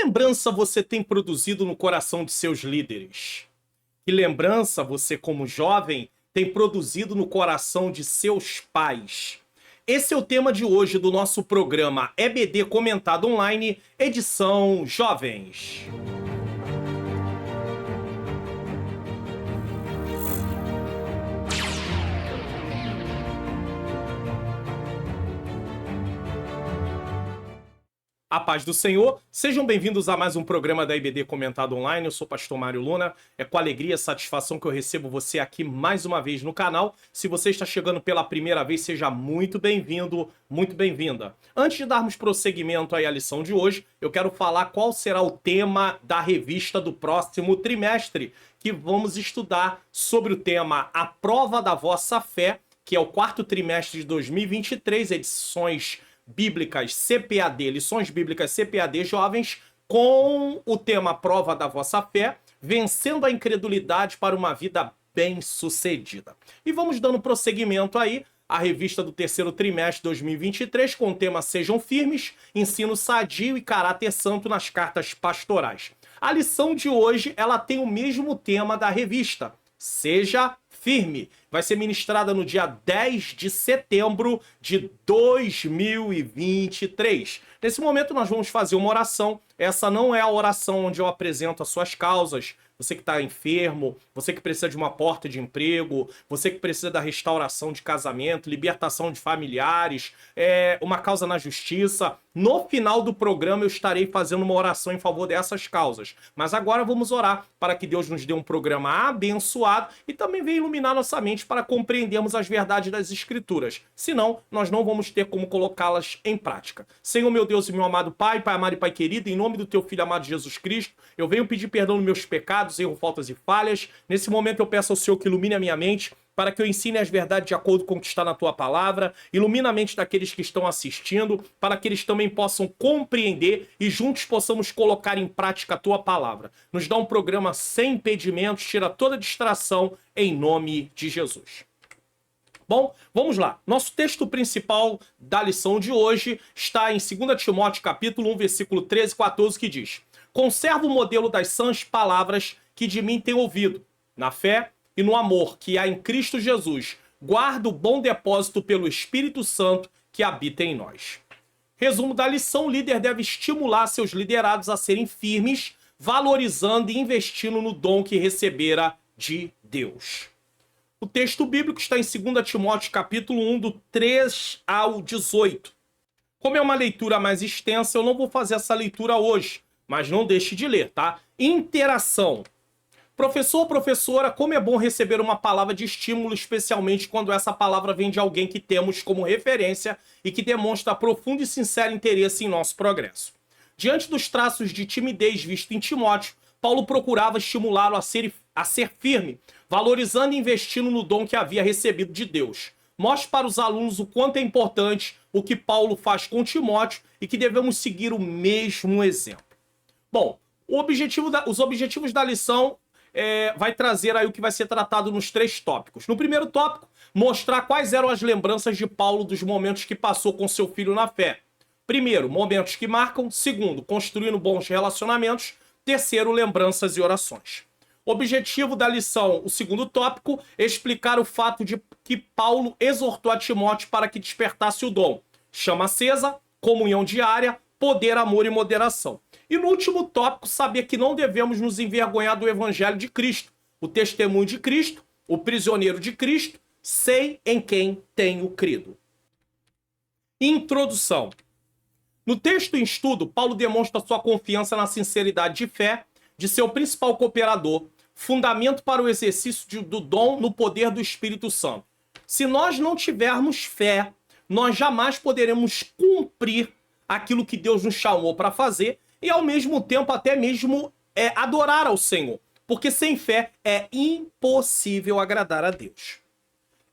lembrança você tem produzido no coração de seus líderes? Que lembrança você, como jovem, tem produzido no coração de seus pais? Esse é o tema de hoje do nosso programa EBD Comentado Online, edição Jovens. A paz do Senhor, sejam bem-vindos a mais um programa da IBD Comentado Online. Eu sou o pastor Mário Luna, é com alegria e satisfação que eu recebo você aqui mais uma vez no canal. Se você está chegando pela primeira vez, seja muito bem-vindo, muito bem-vinda. Antes de darmos prosseguimento aí à lição de hoje, eu quero falar qual será o tema da revista do próximo trimestre, que vamos estudar sobre o tema A Prova da Vossa Fé, que é o quarto trimestre de 2023, edições bíblicas CPAD, lições bíblicas CPAD jovens, com o tema Prova da Vossa Fé, vencendo a incredulidade para uma vida bem-sucedida. E vamos dando prosseguimento aí à revista do terceiro trimestre de 2023, com o tema Sejam Firmes, ensino sadio e caráter santo nas cartas pastorais. A lição de hoje, ela tem o mesmo tema da revista, Seja Firme. Vai ser ministrada no dia 10 de setembro de 2023. Nesse momento nós vamos fazer uma oração. Essa não é a oração onde eu apresento as suas causas. Você que está enfermo, você que precisa de uma porta de emprego, você que precisa da restauração de casamento, libertação de familiares, uma causa na justiça. No final do programa eu estarei fazendo uma oração em favor dessas causas. Mas agora vamos orar para que Deus nos dê um programa abençoado e também venha iluminar nossa mente para compreendermos as verdades das Escrituras. Senão, nós não vamos ter como colocá-las em prática. Senhor, meu Deus e meu amado Pai, Pai amado e Pai querido, em nome do Teu Filho amado Jesus Cristo, eu venho pedir perdão nos meus pecados, erros, faltas e falhas. Nesse momento eu peço ao Senhor que ilumine a minha mente, para que eu ensine as verdades de acordo com o que está na Tua Palavra, ilumina a mente daqueles que estão assistindo, para que eles também possam compreender e juntos possamos colocar em prática a Tua Palavra. Nos dá um programa sem impedimentos, tira toda distração, em nome de Jesus. Bom, vamos lá. Nosso texto principal da lição de hoje está em 2 Timóteo capítulo 1, versículo 13 e 14, que diz: Conserva o modelo das sãs palavras que de mim tem ouvido, na fé e no amor que há em Cristo Jesus. Guarda o bom depósito pelo Espírito Santo que habita em nós. Resumo da lição: o líder deve estimular seus liderados a serem firmes, valorizando e investindo no dom que recebera de Deus. O texto bíblico está em 2 Timóteo capítulo 1, do 3 ao 18. Como é uma leitura mais extensa, eu não vou fazer essa leitura hoje, mas não deixe de ler, tá? Interação. Professor ou professora, como é bom receber uma palavra de estímulo, especialmente quando essa palavra vem de alguém que temos como referência e que demonstra profundo e sincero interesse em nosso progresso. Diante dos traços de timidez visto em Timóteo, Paulo procurava estimulá-lo a ser firme, valorizando e investindo no dom que havia recebido de Deus. Mostre para os alunos o quanto é importante o que Paulo faz com Timóteo e que devemos seguir o mesmo exemplo. Bom, os objetivos da lição vai trazer aí o que vai ser tratado nos 3 tópicos. No primeiro tópico, mostrar quais eram as lembranças de Paulo dos momentos que passou com seu filho na fé. Primeiro, momentos que marcam. Segundo, construindo bons relacionamentos. Terceiro, lembranças e orações. Objetivo da lição, o segundo tópico, explicar o fato de que Paulo exortou a Timóteo para que despertasse o dom. Chama acesa, comunhão diária, poder, amor e moderação. E no último tópico, saber que não devemos nos envergonhar do Evangelho de Cristo, o testemunho de Cristo, o prisioneiro de Cristo, sei em quem tenho crido. Introdução. No texto em estudo, Paulo demonstra sua confiança na sinceridade de fé de seu principal cooperador, fundamento para o exercício do dom no poder do Espírito Santo. Se nós não tivermos fé, nós jamais poderemos cumprir aquilo que Deus nos chamou para fazer e, ao mesmo tempo, até mesmo adorar ao Senhor. Porque sem fé é impossível agradar a Deus.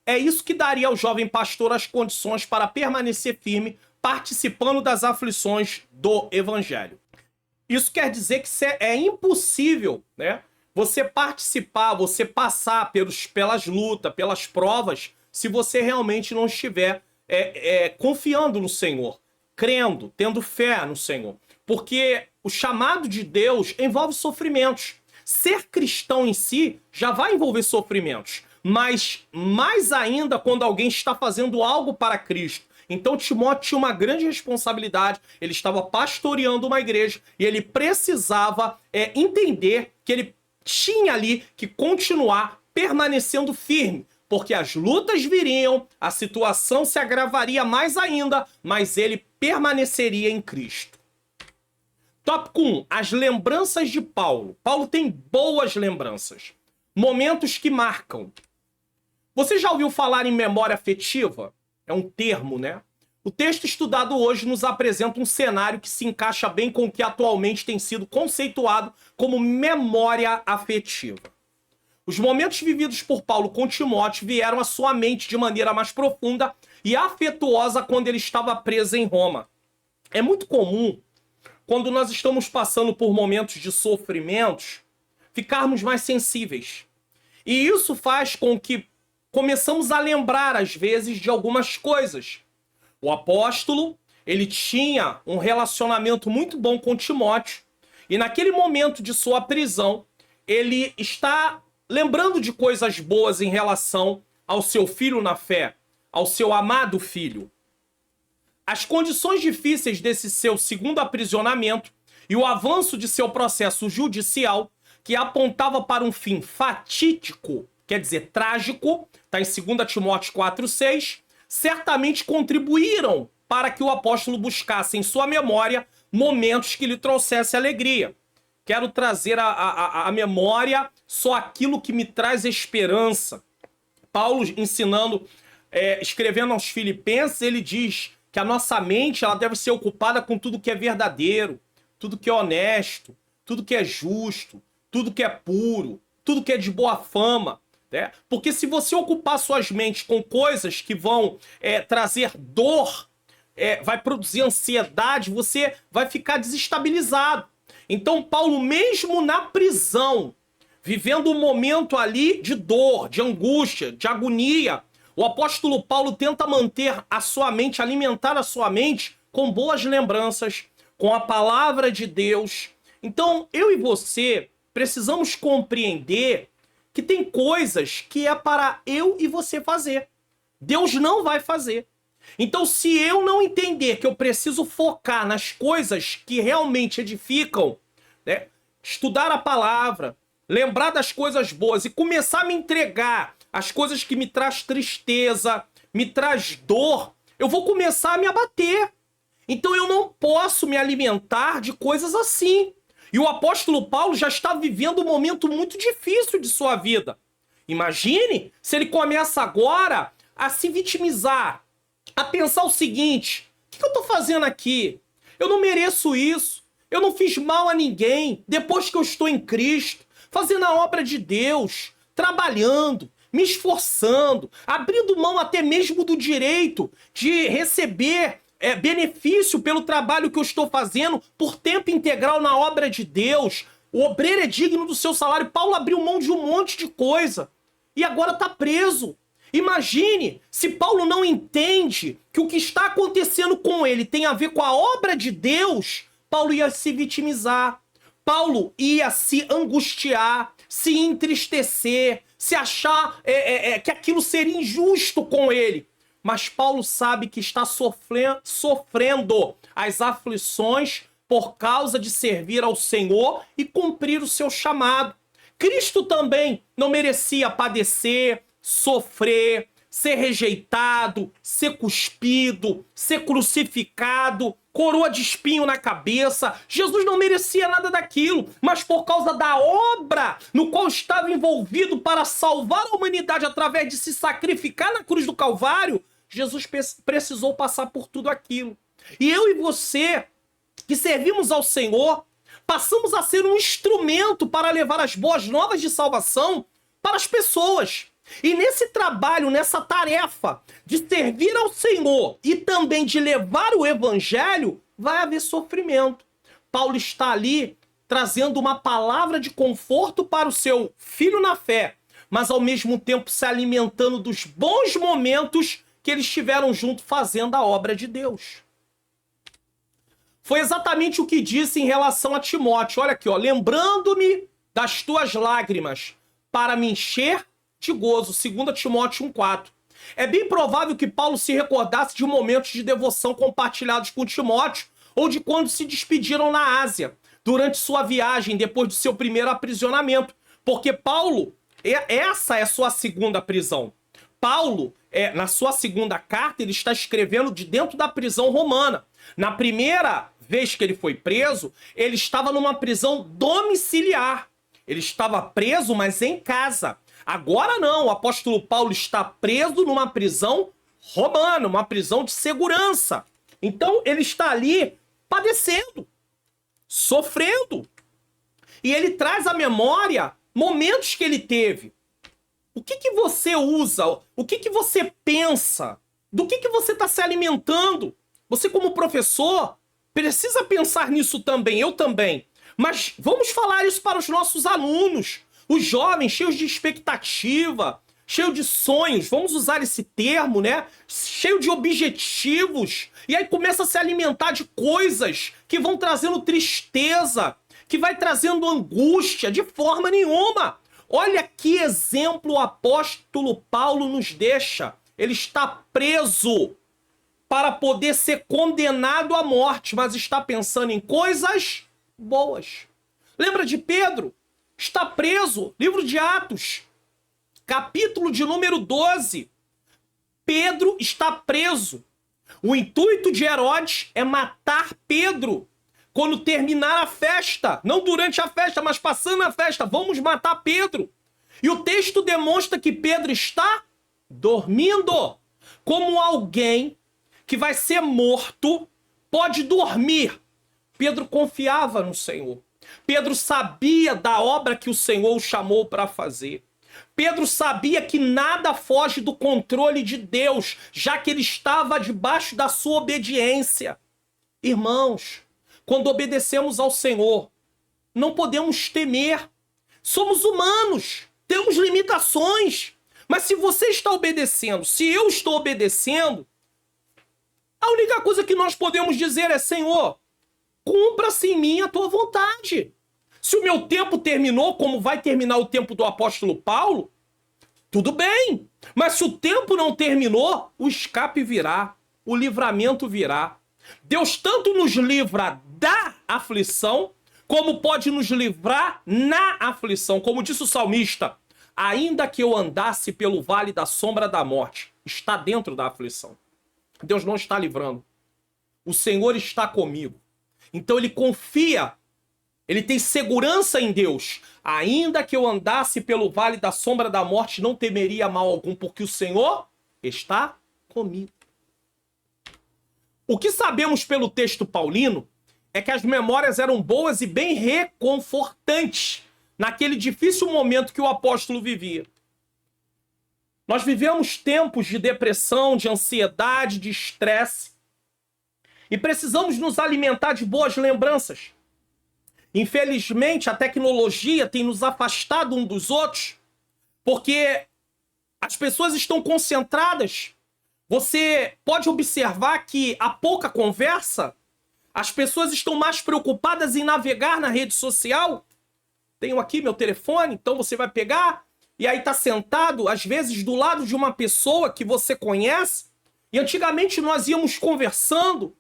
É isso que daria ao jovem pastor as condições para permanecer firme, participando das aflições do Evangelho. Isso quer dizer que é impossível, né, você participar, você passar pelas lutas, pelas provas, se você realmente não estiver confiando no Senhor, crendo, tendo fé no Senhor. Porque o chamado de Deus envolve sofrimentos. Ser cristão em si já vai envolver sofrimentos, mas mais ainda quando alguém está fazendo algo para Cristo. Então Timóteo tinha uma grande responsabilidade, ele estava pastoreando uma igreja e ele precisava entender que ele tinha ali que continuar permanecendo firme, porque as lutas viriam, a situação se agravaria mais ainda, mas ele permaneceria em Cristo. Tópico 1. As lembranças de Paulo. Paulo tem boas lembranças. Momentos que marcam. Você já ouviu falar em memória afetiva? É um termo, né? O texto estudado hoje nos apresenta um cenário que se encaixa bem com o que atualmente tem sido conceituado como memória afetiva. Os momentos vividos por Paulo com Timóteo vieram à sua mente de maneira mais profunda e afetuosa quando ele estava preso em Roma. É muito comum, quando nós estamos passando por momentos de sofrimentos, ficarmos mais sensíveis. E isso faz com que começamos a lembrar, às vezes, de algumas coisas. O apóstolo, ele tinha um relacionamento muito bom com Timóteo, e naquele momento de sua prisão, ele está lembrando de coisas boas em relação ao seu filho na fé, ao seu amado filho. As condições difíceis desse seu segundo aprisionamento e o avanço de seu processo judicial, que apontava para um fim fatídico, quer dizer, trágico, está em 2 Timóteo 4,6, certamente contribuíram para que o apóstolo buscasse em sua memória momentos que lhe trouxesse alegria. Quero trazer à memória só aquilo que me traz esperança. Paulo ensinando, escrevendo aos Filipenses, ele diz que a nossa mente ela deve ser ocupada com tudo que é verdadeiro, tudo que é honesto, tudo que é justo, tudo que é puro, tudo que é de boa fama. Né? Porque se você ocupar suas mentes com coisas que vão trazer dor, vai produzir ansiedade, você vai ficar desestabilizado. Então Paulo, mesmo na prisão, vivendo um momento ali de dor, de angústia, de agonia, o apóstolo Paulo tenta manter a sua mente, alimentar a sua mente com boas lembranças, com a palavra de Deus. Então, eu e você precisamos compreender que tem coisas que é para eu e você fazer. Deus não vai fazer. Então, se eu não entender que eu preciso focar nas coisas que realmente edificam, né? Estudar a palavra, lembrar das coisas boas e começar a me entregar as coisas que me traz tristeza, me traz dor, eu vou começar a me abater. Então eu não posso me alimentar de coisas assim. E o apóstolo Paulo já está vivendo um momento muito difícil de sua vida. Imagine se ele começa agora a se vitimizar, a pensar o seguinte: o que eu estou fazendo aqui? Eu não mereço isso. Eu não fiz mal a ninguém depois que eu estou em Cristo, fazendo a obra de Deus, trabalhando, me esforçando, abrindo mão até mesmo do direito de receber benefício pelo trabalho que eu estou fazendo por tempo integral na obra de Deus. O obreiro é digno do seu salário. Paulo abriu mão de um monte de coisa e agora está preso. Imagine se Paulo não entende que o que está acontecendo com ele tem a ver com a obra de Deus. Paulo ia se vitimizar, Paulo ia se angustiar, se entristecer, se achar que aquilo seria injusto com ele. Mas Paulo sabe que está sofrendo as aflições por causa de servir ao Senhor e cumprir o seu chamado. Cristo também não merecia padecer, sofrer, ser rejeitado, ser cuspido, ser crucificado, coroa de espinho na cabeça. Jesus não merecia nada daquilo, mas por causa da obra no qual estava envolvido para salvar a humanidade através de se sacrificar na cruz do Calvário, Jesus precisou passar por tudo aquilo. E eu e você, que servimos ao Senhor, passamos a ser um instrumento para levar as boas novas de salvação para as pessoas. E nesse trabalho, nessa tarefa de servir ao Senhor e também de levar o evangelho, vai haver sofrimento. Paulo está ali trazendo uma palavra de conforto para o seu filho na fé, mas ao mesmo tempo se alimentando dos bons momentos que eles estiveram juntos fazendo a obra de Deus. foi exatamente o que disse em relação a Timóteo. Olha aqui, ó, lembrando-me das tuas lágrimas, para me encher de gozo. 2 Timóteo 1,4. É bem provável que Paulo se recordasse de momentos de devoção compartilhados com Timóteo, ou de quando se despediram na Ásia, durante sua viagem, depois do seu primeiro aprisionamento. Porque Paulo, essa é sua segunda prisão. Paulo, na sua segunda carta, ele está escrevendo de dentro da prisão romana. Na primeira vez que ele foi preso, ele estava numa prisão domiciliar. Ele estava preso, mas em casa. Agora não, o apóstolo Paulo está preso numa prisão romana, uma prisão de segurança. Então ele está ali padecendo, sofrendo. E ele traz à memória momentos que ele teve. O que você usa? O que você pensa? Do que você está se alimentando? Você, como professor, precisa pensar nisso também, eu também. Mas vamos falar isso para os nossos alunos, os jovens cheios de expectativa, cheios de sonhos, vamos usar esse termo, né? Cheio de objetivos. E aí começa a se alimentar de coisas que vão trazendo tristeza, que vai trazendo angústia, de forma nenhuma. Olha que exemplo o apóstolo Paulo nos deixa. Ele está preso para poder ser condenado à morte, mas está pensando em coisas boas. Lembra de Pedro? Está preso. Livro de Atos, capítulo de número 12. Pedro está preso. O intuito de Herodes é matar Pedro quando terminar a festa. Não durante a festa, mas passando a festa. Vamos matar Pedro. E o texto demonstra que Pedro está dormindo. Como alguém que vai ser morto pode dormir. Pedro confiava no Senhor. Pedro sabia da obra que o Senhor o chamou para fazer. Pedro sabia que nada foge do controle de Deus, já que ele estava debaixo da sua obediência. Irmãos, quando obedecemos ao Senhor, não podemos temer. Somos humanos, temos limitações. Mas se você está obedecendo, se eu estou obedecendo, a única coisa que nós podemos dizer é: Senhor, cumpra-se em mim a tua vontade. Se o meu tempo terminou, como vai terminar o tempo do apóstolo Paulo, tudo bem. Mas se o tempo não terminou, o escape virá, o livramento virá. Deus tanto nos livra da aflição, como pode nos livrar na aflição. Como disse o salmista, ainda que eu andasse pelo vale da sombra da morte, está dentro da aflição. Deus não está livrando. O Senhor está comigo. Então ele confia, ele tem segurança em Deus. Ainda que eu andasse pelo vale da sombra da morte, não temeria mal algum, porque o Senhor está comigo. O que sabemos pelo texto paulino é que as memórias eram boas e bem reconfortantes naquele difícil momento que o apóstolo vivia. Nós vivemos tempos de depressão, de ansiedade, de estresse. E precisamos nos alimentar de boas lembranças. Infelizmente, a tecnologia tem nos afastado um dos outros, porque as pessoas estão concentradas. Você pode observar que há pouca conversa, as pessoas estão mais preocupadas em navegar na rede social. Tenho aqui meu telefone, então você vai pegar, e aí está sentado, às vezes, do lado de uma pessoa que você conhece, e antigamente nós íamos conversando,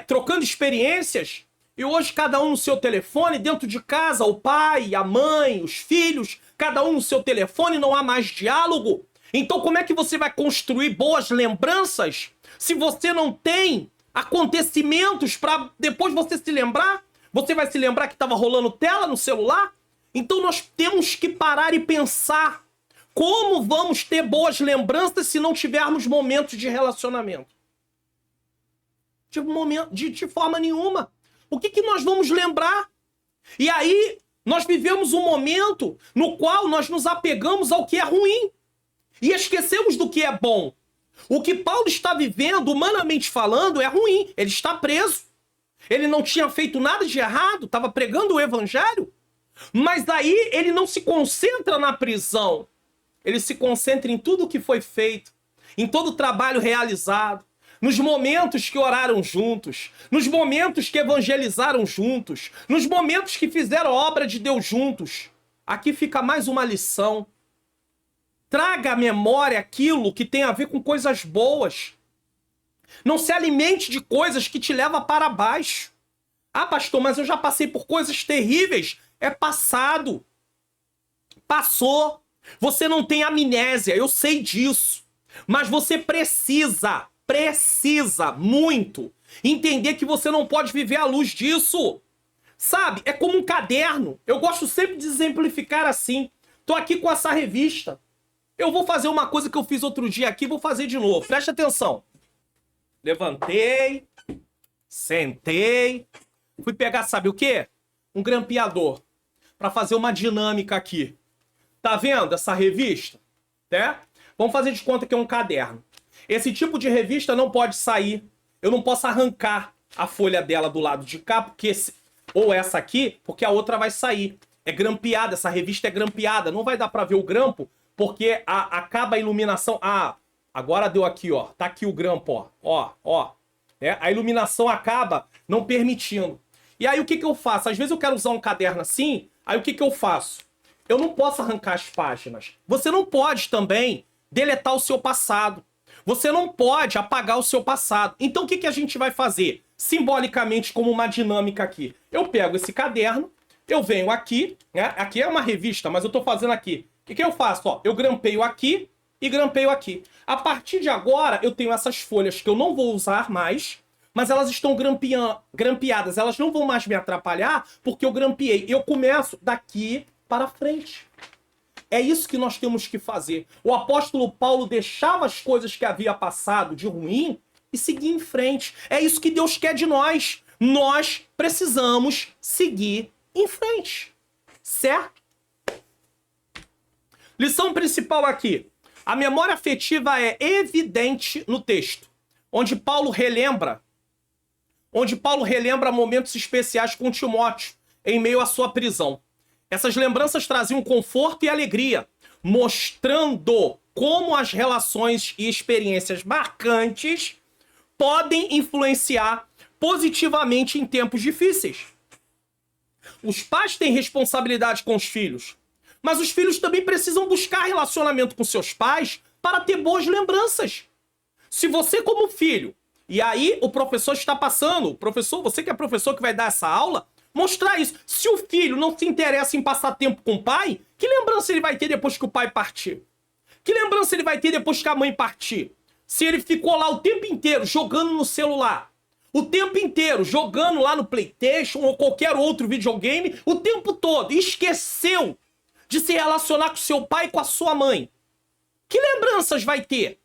trocando experiências, e hoje cada um no seu telefone, dentro de casa, o pai, a mãe, os filhos, cada um no seu telefone, não há mais diálogo. Então como é que você vai construir boas lembranças se você não tem acontecimentos para depois você se lembrar? Você vai se lembrar que estava rolando tela no celular? Então nós temos que parar e pensar como vamos ter boas lembranças se não tivermos momentos de relacionamento. De forma nenhuma. O que nós vamos lembrar? E aí, nós vivemos um momento no qual nós nos apegamos ao que é ruim. E esquecemos do que é bom. O que Paulo está vivendo, humanamente falando, é ruim. Ele está preso. Ele não tinha feito nada de errado, estava pregando o evangelho. Mas aí ele não se concentra na prisão. Ele se concentra em tudo que foi feito, em todo o trabalho realizado, nos momentos que oraram juntos, nos momentos que evangelizaram juntos, nos momentos que fizeram a obra de Deus juntos. Aqui fica mais uma lição. Traga à memória aquilo que tem a ver com coisas boas. Não se alimente de coisas que te levam para baixo. Ah, pastor, mas eu já passei por coisas terríveis. É passado. Passou. Você não tem amnésia, eu sei disso. Mas você precisa muito entender que você não pode viver à luz disso. Sabe? É como um caderno. Eu gosto sempre de exemplificar assim. Tô aqui com essa revista. Eu vou fazer uma coisa que eu fiz outro dia aqui, vou fazer de novo. Preste atenção. Levantei, sentei, fui pegar, sabe o quê? Um grampeador, para fazer uma dinâmica aqui. Tá vendo essa revista? Né? Vamos fazer de conta que é um caderno. Esse tipo de revista não pode sair. Eu não posso arrancar a folha dela do lado de cá, porque ou essa aqui, porque a outra vai sair. É grampeada, essa revista é grampeada. Não vai dar para ver o grampo, porque acaba a iluminação. Ah, agora deu aqui, ó. Tá aqui o grampo, ó. É, a iluminação acaba não permitindo. E aí o que eu faço? Às vezes eu quero usar um caderno assim, aí o que eu faço? Eu não posso arrancar as páginas. Você não pode também deletar o seu passado. Você não pode apagar o seu passado. Então o que a gente vai fazer? Simbolicamente, como uma dinâmica aqui. Eu pego esse caderno, eu venho aqui, né? Aqui é uma revista, mas eu tô fazendo aqui. O que eu faço? Ó, eu grampeio aqui e grampeio aqui. A partir de agora, eu tenho essas folhas que eu não vou usar mais, mas elas estão grampeadas. Elas não vão mais me atrapalhar porque eu grampeei. Eu começo daqui para frente. É isso que nós temos que fazer. O apóstolo Paulo deixava as coisas que havia passado de ruim e seguia em frente. É isso que Deus quer de nós. Nós precisamos seguir em frente. Certo? Lição principal aqui. A memória afetiva é evidente no texto, onde Paulo relembra momentos especiais com Timóteo em meio à sua prisão. Essas lembranças traziam conforto e alegria, mostrando como as relações e experiências marcantes podem influenciar positivamente em tempos difíceis. Os pais têm responsabilidade com os filhos, mas os filhos também precisam buscar relacionamento com seus pais para ter boas lembranças. Se você como filho, e aí o professor está passando, você que é professor que vai dar essa aula, mostrar isso. Se o filho não se interessa em passar tempo com o pai, que lembrança ele vai ter depois que o pai partir? Que lembrança ele vai ter depois que a mãe partir? Se ele ficou lá o tempo inteiro jogando no celular, o tempo inteiro jogando lá no PlayStation ou qualquer outro videogame, o tempo todo, e esqueceu de se relacionar com seu pai e com a sua mãe. Que lembranças vai ter?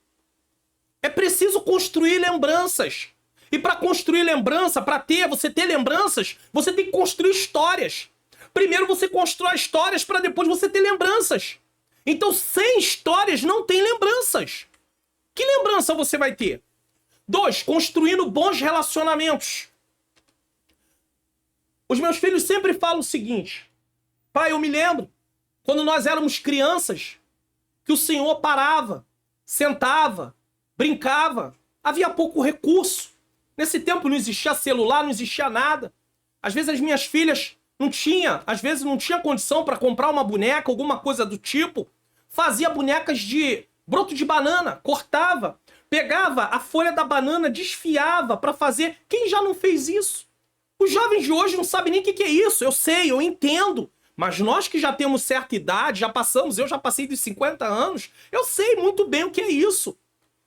É preciso construir lembranças. E para construir lembrança, você ter lembranças, você tem que construir histórias. Primeiro você constrói histórias para depois você ter lembranças. Então, sem histórias não tem lembranças. Que lembrança você vai ter? 2, construindo bons relacionamentos. Os meus filhos sempre falam o seguinte: pai, eu me lembro, quando nós éramos crianças, que o senhor parava, sentava, brincava, havia pouco recurso. Nesse tempo não existia celular, não existia nada. Às vezes as minhas filhas não tinha condição para comprar uma boneca, alguma coisa do tipo. Fazia bonecas de broto de banana, cortava, pegava a folha da banana, desfiava para fazer. Quem já não fez isso? Os jovens de hoje não sabem nem o que é isso. Eu sei, eu entendo. Mas nós que já temos certa idade, eu já passei dos 50 anos, eu sei muito bem o que é isso.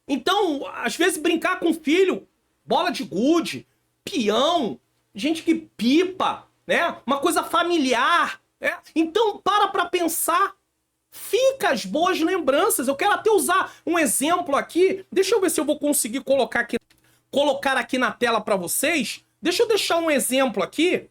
Então, às vezes brincar com o filho, bola de gude, peão, gente que pipa, né? Uma coisa familiar, né? Então, para pensar. Fica as boas lembranças. Eu quero até usar um exemplo aqui. Deixa eu ver se eu vou conseguir colocar aqui na tela para vocês. Deixa eu deixar um exemplo aqui.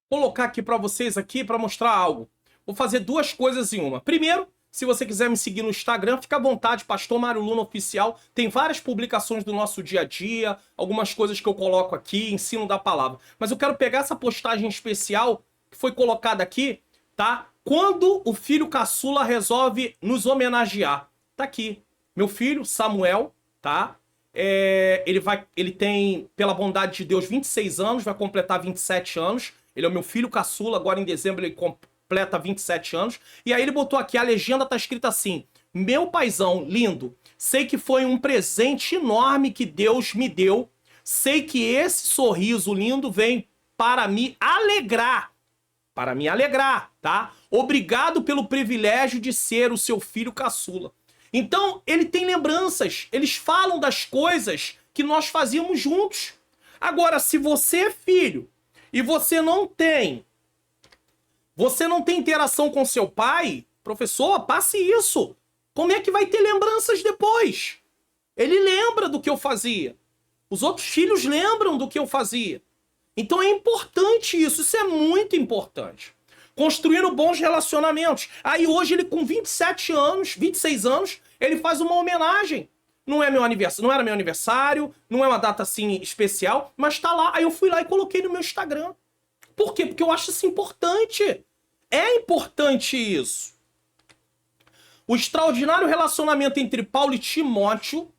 Colocar aqui para vocês aqui para mostrar algo. Vou fazer 2 coisas em uma. Primeiro, se você quiser me seguir no Instagram, fica à vontade, Pastor Mário Luna Oficial. Tem várias publicações do nosso dia a dia, algumas coisas que eu coloco aqui, ensino da palavra. Mas eu quero pegar essa postagem especial que foi colocada aqui, tá? Quando o filho caçula resolve nos homenagear. Tá aqui. Meu filho, Samuel, tá? Ele tem, pela bondade de Deus, 26 anos, vai completar 27 anos. Ele é o meu filho caçula, agora em dezembro ele completa 27 anos. E aí ele botou aqui, a legenda tá escrita assim: meu paizão lindo, sei que foi um presente enorme que Deus me deu. Sei que esse sorriso lindo vem para me alegrar. Para me alegrar, tá? Obrigado pelo privilégio de ser o seu filho caçula. Então, ele tem lembranças. Eles falam das coisas que nós fazíamos juntos. Agora, se você é filho e você não tem interação com seu pai, professor, passe isso. Como é que vai ter lembranças depois? Ele lembra do que eu fazia. Os outros filhos lembram do que eu fazia. Então é importante isso é muito importante. Construindo bons relacionamentos. Aí hoje ele com 27 anos, 26 anos, ele faz uma homenagem. Não é meu aniversário, não era meu aniversário, não é uma data assim especial, mas tá lá. Aí eu fui lá e coloquei no meu Instagram. Por quê? Porque eu acho isso importante. É importante isso. O extraordinário relacionamento entre Paulo e Timóteo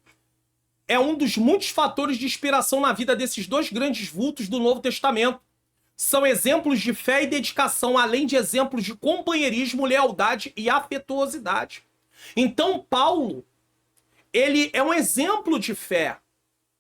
é um dos muitos fatores de inspiração na vida desses dois grandes vultos do Novo Testamento. São exemplos de fé e dedicação, além de exemplos de companheirismo, lealdade e afetuosidade. Então, Paulo, ele é um exemplo de fé,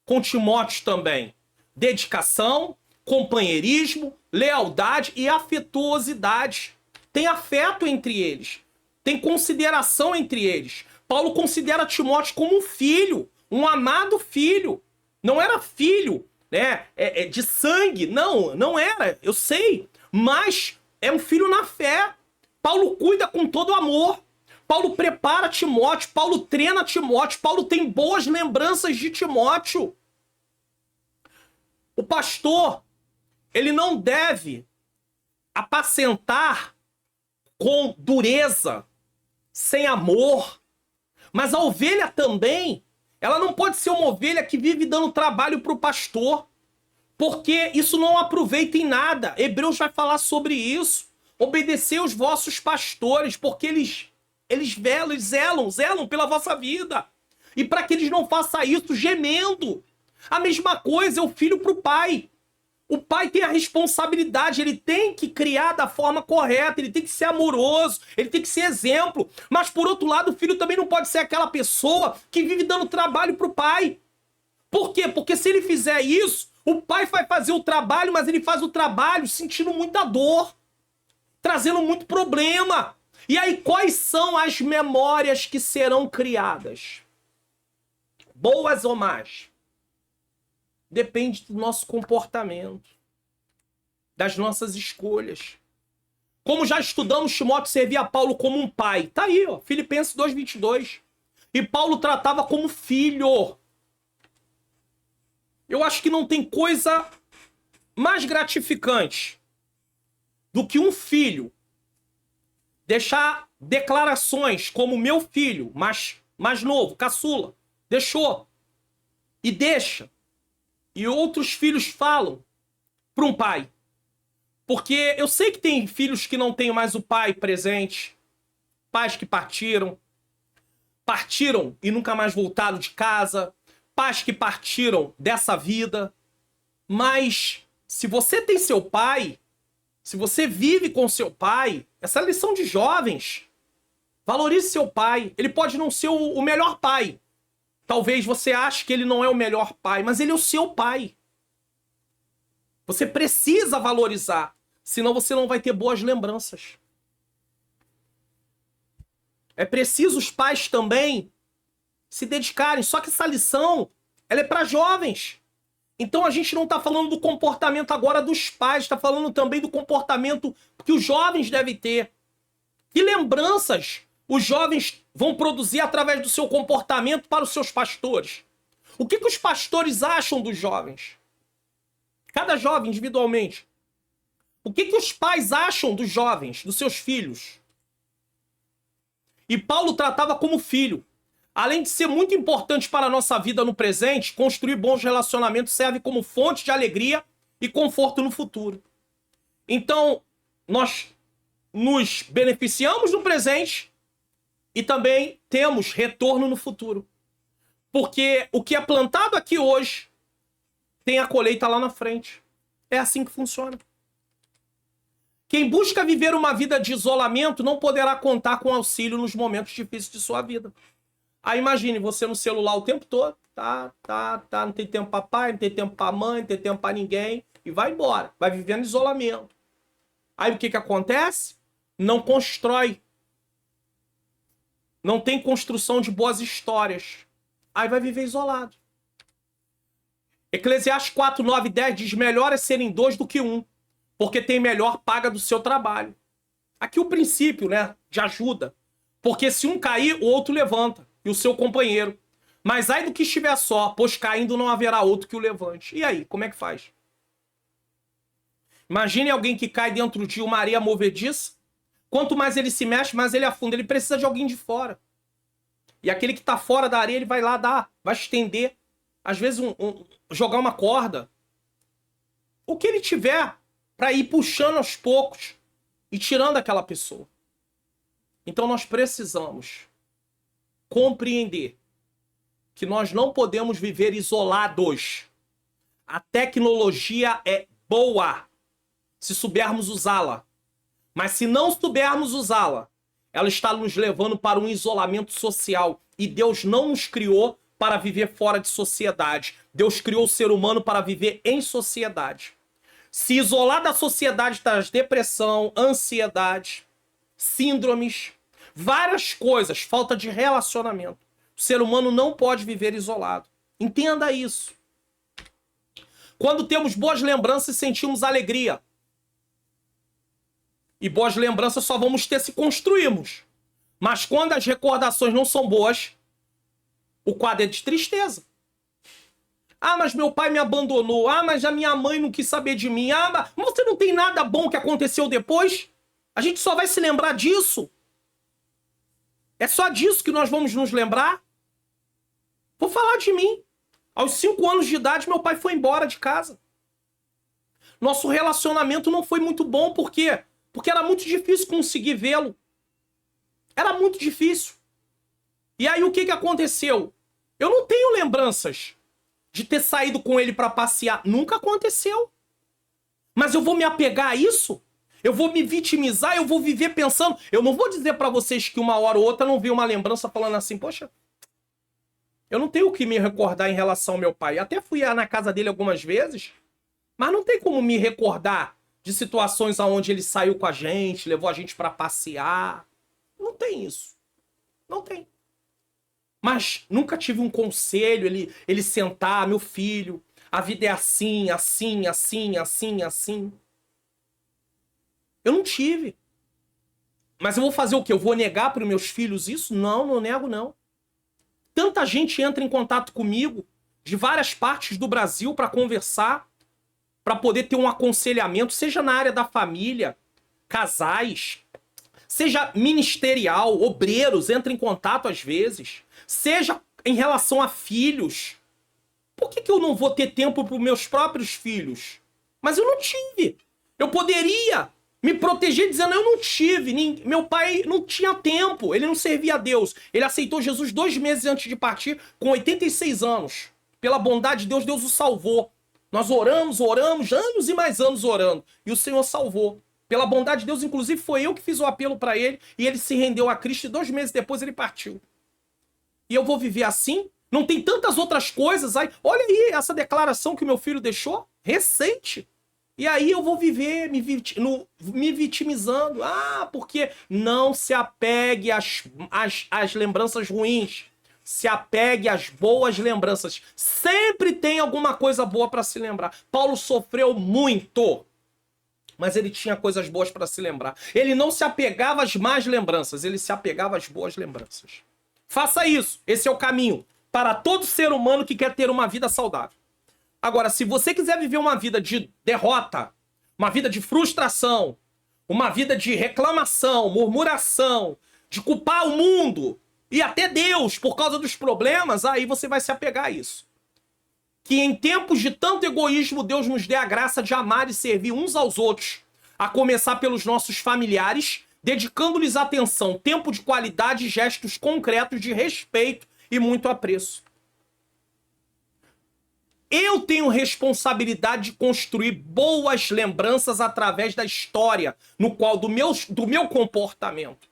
com Timóteo também. Dedicação, companheirismo, lealdade e afetuosidade. Tem afeto entre eles, tem consideração entre eles. Paulo considera Timóteo como um filho, um amado filho. Não era filho, né, de sangue. Não era, eu sei. Mas é um filho na fé. Paulo cuida com todo amor. Paulo prepara Timóteo. Paulo treina Timóteo. Paulo tem boas lembranças de Timóteo. O pastor, ele não deve apacentar com dureza, sem amor. Mas a ovelha também, ela não pode ser uma ovelha que vive dando trabalho para o pastor, porque isso não aproveita em nada. Hebreus vai falar sobre isso. Obedecei os vossos pastores, porque eles zelam pela vossa vida. E para que eles não façam isso gemendo. A mesma coisa é o filho para o pai. O pai tem a responsabilidade, ele tem que criar da forma correta, ele tem que ser amoroso, ele tem que ser exemplo. Mas, por outro lado, o filho também não pode ser aquela pessoa que vive dando trabalho pro pai. Por quê? Porque se ele fizer isso, o pai vai fazer o trabalho, mas ele faz o trabalho sentindo muita dor, trazendo muito problema. E aí, quais são as memórias que serão criadas? Boas ou más? Depende do nosso comportamento, das nossas escolhas. Como já estudamos, Timóteo servia a Paulo como um pai. Tá aí, ó, Filipenses 2:22. E Paulo tratava como filho. Eu acho que não tem coisa mais gratificante do que um filho deixar declarações como meu filho, mais novo, caçula, deixou e deixa. E outros filhos falam para um pai. Porque eu sei que tem filhos que não têm mais o pai presente. Pais que partiram e nunca mais voltaram de casa. Pais que partiram dessa vida. Mas se você tem seu pai, se você vive com seu pai, essa é a lição de jovens. Valorize seu pai. Ele pode não ser o melhor pai. Talvez você ache que ele não é o melhor pai, mas ele é o seu pai. Você precisa valorizar, senão você não vai ter boas lembranças. É preciso os pais também se dedicarem, só que essa lição, ela é para jovens. Então a gente não está falando do comportamento agora dos pais, está falando também do comportamento que os jovens devem ter. Que lembranças os jovens vão produzir através do seu comportamento para os seus pastores? O que os pastores acham dos jovens? Cada jovem individualmente. O que os pais acham dos jovens, dos seus filhos? E Paulo tratava como filho. Além de ser muito importante para a nossa vida no presente, construir bons relacionamentos serve como fonte de alegria e conforto no futuro. Então, nós nos beneficiamos no presente e também temos retorno no futuro. Porque o que é plantado aqui hoje tem a colheita lá na frente. É assim que funciona. Quem busca viver uma vida de isolamento não poderá contar com auxílio nos momentos difíceis de sua vida. Aí imagine você no celular o tempo todo, não tem tempo para pai, não tem tempo para mãe, não tem tempo para ninguém, e vai embora, vai vivendo isolamento. Aí o que acontece? Não constrói. Não tem construção de boas histórias. Aí vai viver isolado. Eclesiastes 4, 9 e 10 diz: melhor é serem dois do que um, porque tem melhor paga do seu trabalho. Aqui o princípio, né, de ajuda. Porque se um cair, o outro levanta, e o seu companheiro. Mas ai do que estiver só, pois caindo não haverá outro que o levante. E aí, como é que faz? Imagine alguém que cai dentro de uma areia movediça. Quanto mais ele se mexe, mais ele afunda. Ele precisa de alguém de fora. E aquele que está fora da areia, ele vai lá dar, vai estender. Às vezes jogar uma corda. O que ele tiver para ir puxando aos poucos e tirando aquela pessoa. Então nós precisamos compreender que nós não podemos viver isolados. A tecnologia é boa se soubermos usá-la. Mas se não soubermos usá-la, ela está nos levando para um isolamento social. E Deus não nos criou para viver fora de sociedade. Deus criou o ser humano para viver em sociedade. Se isolar da sociedade traz depressão, ansiedade, síndromes, várias coisas, falta de relacionamento. O ser humano não pode viver isolado. Entenda isso. Quando temos boas lembranças, sentimos alegria. E boas lembranças só vamos ter se construirmos. Mas quando as recordações não são boas, o quadro é de tristeza. Ah, mas meu pai me abandonou. Ah, mas a minha mãe não quis saber de mim. Ah, mas você não tem nada bom que aconteceu depois? A gente só vai se lembrar disso. É só disso que nós vamos nos lembrar? Vou falar de mim. Aos 5 anos de idade, meu pai foi embora de casa. Nosso relacionamento não foi muito bom. Por quê? Porque era muito difícil conseguir vê-lo. Era muito difícil. E aí o que aconteceu? Eu não tenho lembranças de ter saído com ele para passear. Nunca aconteceu. Mas eu vou me apegar a isso? Eu vou me vitimizar? Eu vou viver pensando? Eu não vou dizer para vocês que uma hora ou outra não vi uma lembrança falando assim, poxa, eu não tenho o que me recordar em relação ao meu pai. Até fui na casa dele algumas vezes, mas não tem como me recordar de situações onde ele saiu com a gente, levou a gente para passear. Não tem isso. Não tem. Mas nunca tive um conselho, ele sentar, meu filho, a vida é assim, assim, assim, assim, assim. Eu não tive. Mas eu vou fazer o quê? Eu vou negar para os meus filhos isso? Não, não nego, não. Tanta gente entra em contato comigo, de várias partes do Brasil, para conversar, para poder ter um aconselhamento, seja na área da família, casais, seja ministerial, obreiros entram em contato às vezes, seja em relação a filhos. Por que eu não vou ter tempo para os meus próprios filhos? Mas eu não tive. Eu poderia me proteger dizendo, eu não tive. Meu pai não tinha tempo, ele não servia a Deus. Ele aceitou Jesus 2 meses antes de partir, com 86 anos. Pela bondade de Deus, Deus o salvou. Nós oramos, anos e mais anos orando. E o Senhor salvou. Pela bondade de Deus, inclusive, foi eu que fiz o apelo para ele. E ele se rendeu a Cristo e 2 meses depois ele partiu. E eu vou viver assim? Não tem tantas outras coisas aí? Olha aí essa declaração que meu filho deixou. Recente. E aí eu vou viver me vitimizando. Ah, porque não se apegue às lembranças ruins. Se apegue às boas lembranças. Sempre tem alguma coisa boa para se lembrar. Paulo sofreu muito, mas ele tinha coisas boas para se lembrar. Ele não se apegava às más lembranças, ele se apegava às boas lembranças. Faça isso. Esse é o caminho para todo ser humano que quer ter uma vida saudável. Agora, se você quiser viver uma vida de derrota, uma vida de frustração, uma vida de reclamação, murmuração, de culpar o mundo e até Deus por causa dos problemas, aí você vai se apegar a isso. Que em tempos de tanto egoísmo, Deus nos dê a graça de amar e servir uns aos outros, a começar pelos nossos familiares, dedicando-lhes atenção, tempo de qualidade e gestos concretos de respeito e muito apreço. Eu tenho responsabilidade de construir boas lembranças através da história, no qual do meu comportamento.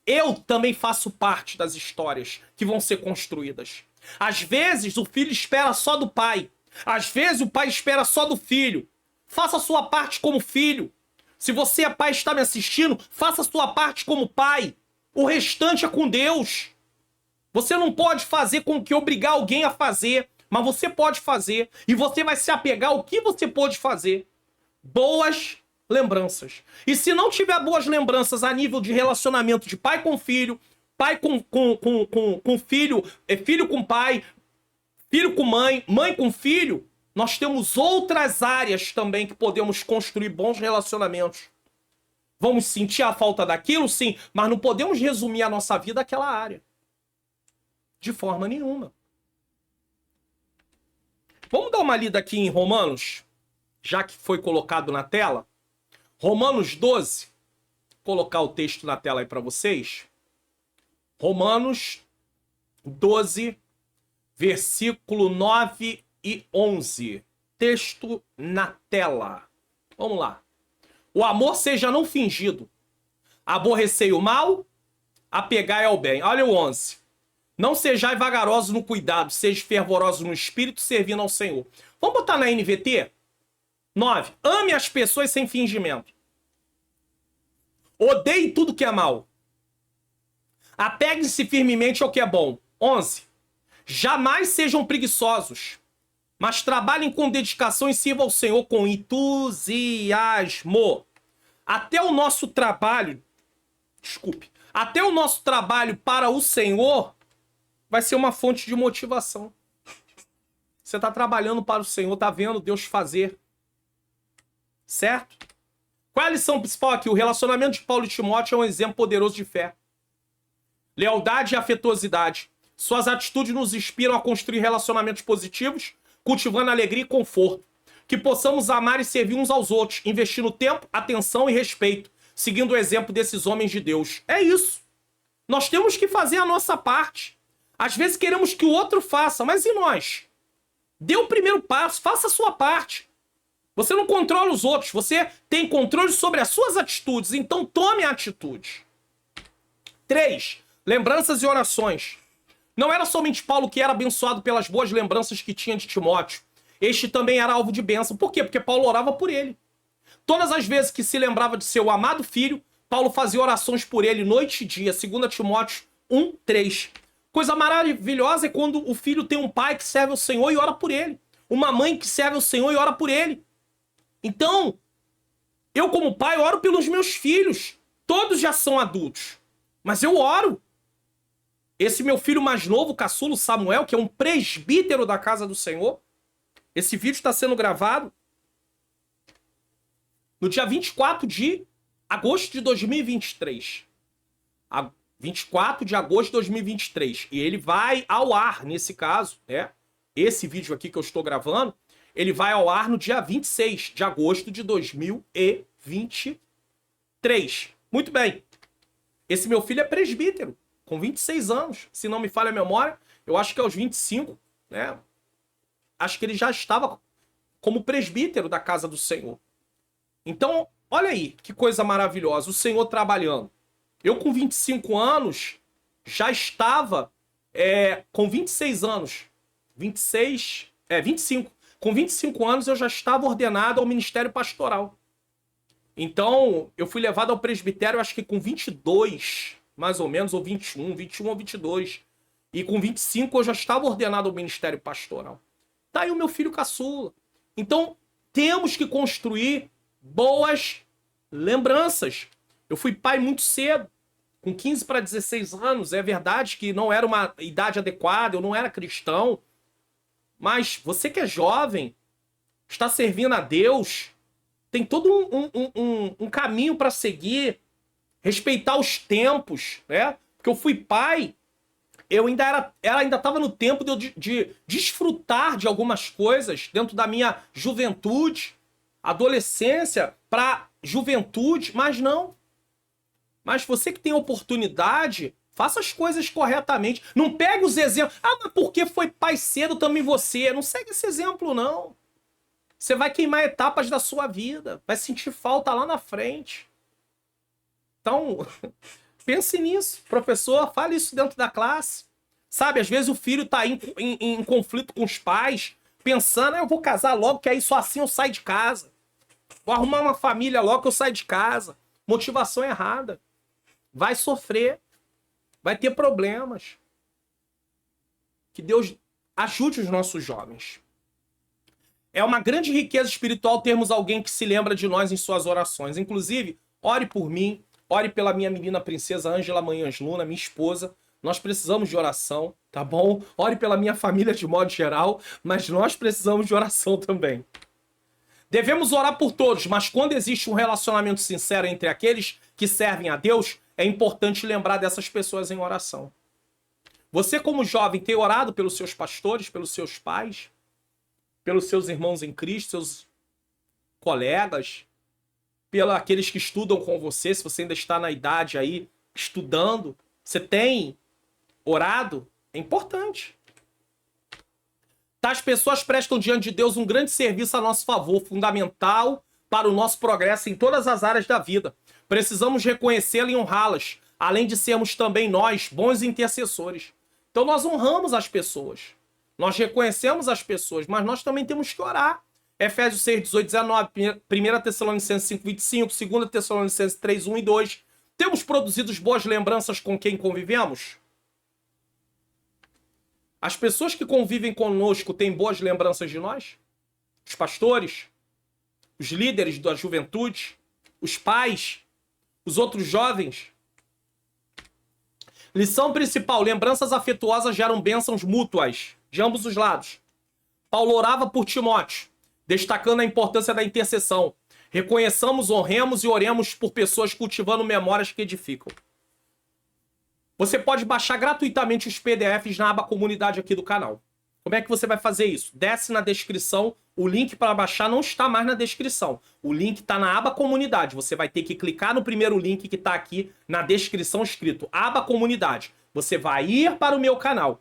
Eu também faço parte das histórias que vão ser construídas. Às vezes o filho espera só do pai. Às vezes o pai espera só do filho. Faça a sua parte como filho. Se você é pai e está me assistindo, faça a sua parte como pai. O restante é com Deus. Você não pode fazer com que obrigar alguém a fazer, mas você pode fazer. E você vai se apegar ao que você pode fazer. Boas lembranças. E se não tiver boas lembranças a nível de relacionamento de pai com filho, pai com filho, filho com pai, filho com mãe, mãe com filho, nós temos outras áreas também que podemos construir bons relacionamentos. Vamos sentir a falta daquilo, sim, mas não podemos resumir a nossa vida àquela área. De forma nenhuma. Vamos dar uma lida aqui em Romanos, já que foi colocado na tela. Romanos 12. Vou colocar o texto na tela aí para vocês. Romanos 12, versículo 9 e 11. Texto na tela. Vamos lá. O amor seja não fingido. Aborrecei o mal, apegai ao bem. Olha o 11. Não sejai vagarosos no cuidado, sejam fervorosos no espírito, servindo ao Senhor. Vamos botar na NVT? 9. Ame as pessoas sem fingimento. Odeie tudo que é mal. Apegue-se firmemente ao que é bom. 11. Jamais sejam preguiçosos, mas trabalhem com dedicação e sirvam ao Senhor com entusiasmo. Até o nosso trabalho para o Senhor vai ser uma fonte de motivação. Você está trabalhando para o Senhor, está vendo Deus fazer. Certo? Qual é a lição principal aqui? O relacionamento de Paulo e Timóteo é um exemplo poderoso de fé. Lealdade e afetuosidade. Suas atitudes nos inspiram a construir relacionamentos positivos, cultivando alegria e conforto. Que possamos amar e servir uns aos outros, investindo tempo, atenção e respeito, seguindo o exemplo desses homens de Deus. É isso. Nós temos que fazer a nossa parte. Às vezes queremos que o outro faça, mas e nós? Dê o primeiro passo, faça a sua parte. Você não controla os outros, você tem controle sobre as suas atitudes, então tome a atitude. 3. Lembranças e orações. Não era somente Paulo que era abençoado pelas boas lembranças que tinha de Timóteo. Este também era alvo de bênção. Por quê? Porque Paulo orava por ele. Todas as vezes que se lembrava de seu amado filho, Paulo fazia orações por ele noite e dia. 2 Timóteo 1, 3. Coisa maravilhosa é quando o filho tem um pai que serve ao Senhor e ora por ele. Uma mãe que serve ao Senhor e ora por ele. Então, eu como pai oro pelos meus filhos. Todos já são adultos. Mas eu oro. Esse meu filho mais novo, caçulo Samuel, que é um presbítero da casa do Senhor. Esse vídeo está sendo gravado no dia 24 de agosto de 2023. 24 de agosto de 2023. E ele vai ao ar, nesse caso, né? Esse vídeo aqui que eu estou gravando, ele vai ao ar no dia 26 de agosto de 2023. Muito bem. Esse meu filho é presbítero, com 26 anos. Se não me falha a memória, eu acho que é aos 25, né? Acho que ele já estava como presbítero da casa do Senhor. Então, olha aí, que coisa maravilhosa. O Senhor trabalhando. Eu com 25 anos, já estava com 26 anos. 25. Com 25 anos eu já estava ordenado ao ministério pastoral. Então, eu fui levado ao presbitério, acho que com 22, mais ou menos, ou 21 ou 22. E com 25 eu já estava ordenado ao ministério pastoral. Tá aí o meu filho caçula. Então, temos que construir boas lembranças. Eu fui pai muito cedo, com 15 para 16 anos. É verdade que não era uma idade adequada, eu não era cristão. Mas você que é jovem, está servindo a Deus, tem todo um caminho para seguir, respeitar os tempos, né? Porque eu fui pai, eu ainda estava no tempo de desfrutar de algumas coisas dentro da minha juventude, adolescência para juventude, mas não. Mas você que tem oportunidade, faça as coisas corretamente. Não pegue os exemplos. Ah, mas porque foi pai cedo também você? Não segue esse exemplo, não. Você vai queimar etapas da sua vida. Vai sentir falta lá na frente. Então, pense nisso. Professor, fale isso dentro da classe. Sabe, às vezes o filho tá em conflito com os pais, pensando, eu vou casar logo, que aí só assim eu saio de casa. Vou arrumar uma família logo que eu saio de casa. Motivação errada. Vai sofrer. Vai ter problemas. Que Deus ajude os nossos jovens. É uma grande riqueza espiritual termos alguém que se lembra de nós em suas orações. Inclusive, ore por mim, ore pela minha menina princesa Ângela Manhãs Luna, minha esposa. Nós precisamos de oração, tá bom? Ore pela minha família de modo geral, mas nós precisamos de oração também. Devemos orar por todos, mas quando existe um relacionamento sincero entre aqueles que servem a Deus, é importante lembrar dessas pessoas em oração. Você, como jovem, tem orado pelos seus pastores, pelos seus pais, pelos seus irmãos em Cristo, seus colegas, pelos aqueles que estudam com você, se você ainda está na idade aí, estudando. Você tem orado? É importante. Tais pessoas prestam diante de Deus um grande serviço a nosso favor, fundamental para o nosso progresso em todas as áreas da vida. Precisamos reconhecê-las e honrá-las, além de sermos também nós bons intercessores. Então nós honramos as pessoas. Nós reconhecemos as pessoas, mas nós também temos que orar. Efésios 6, 18, 19, 1 Tessalonicenses 5, 25, 2 Tessalonicenses 3, 1 e 2. Temos produzido boas lembranças com quem convivemos? As pessoas que convivem conosco têm boas lembranças de nós? Os pastores? Os líderes da juventude? Os pais? Os outros jovens? Lição principal: lembranças afetuosas geram bênçãos mútuas de ambos os lados. Paulo orava por Timóteo, destacando a importância da intercessão. Reconheçamos, honremos e oremos por pessoas cultivando memórias que edificam. Você pode baixar gratuitamente os PDFs na aba comunidade aqui do canal. Como é que você vai fazer isso? Desce na descrição, o link para baixar não está mais na descrição. O link está na aba comunidade. Você vai ter que clicar no primeiro link que está aqui na descrição escrito aba comunidade. Você vai ir para o meu canal.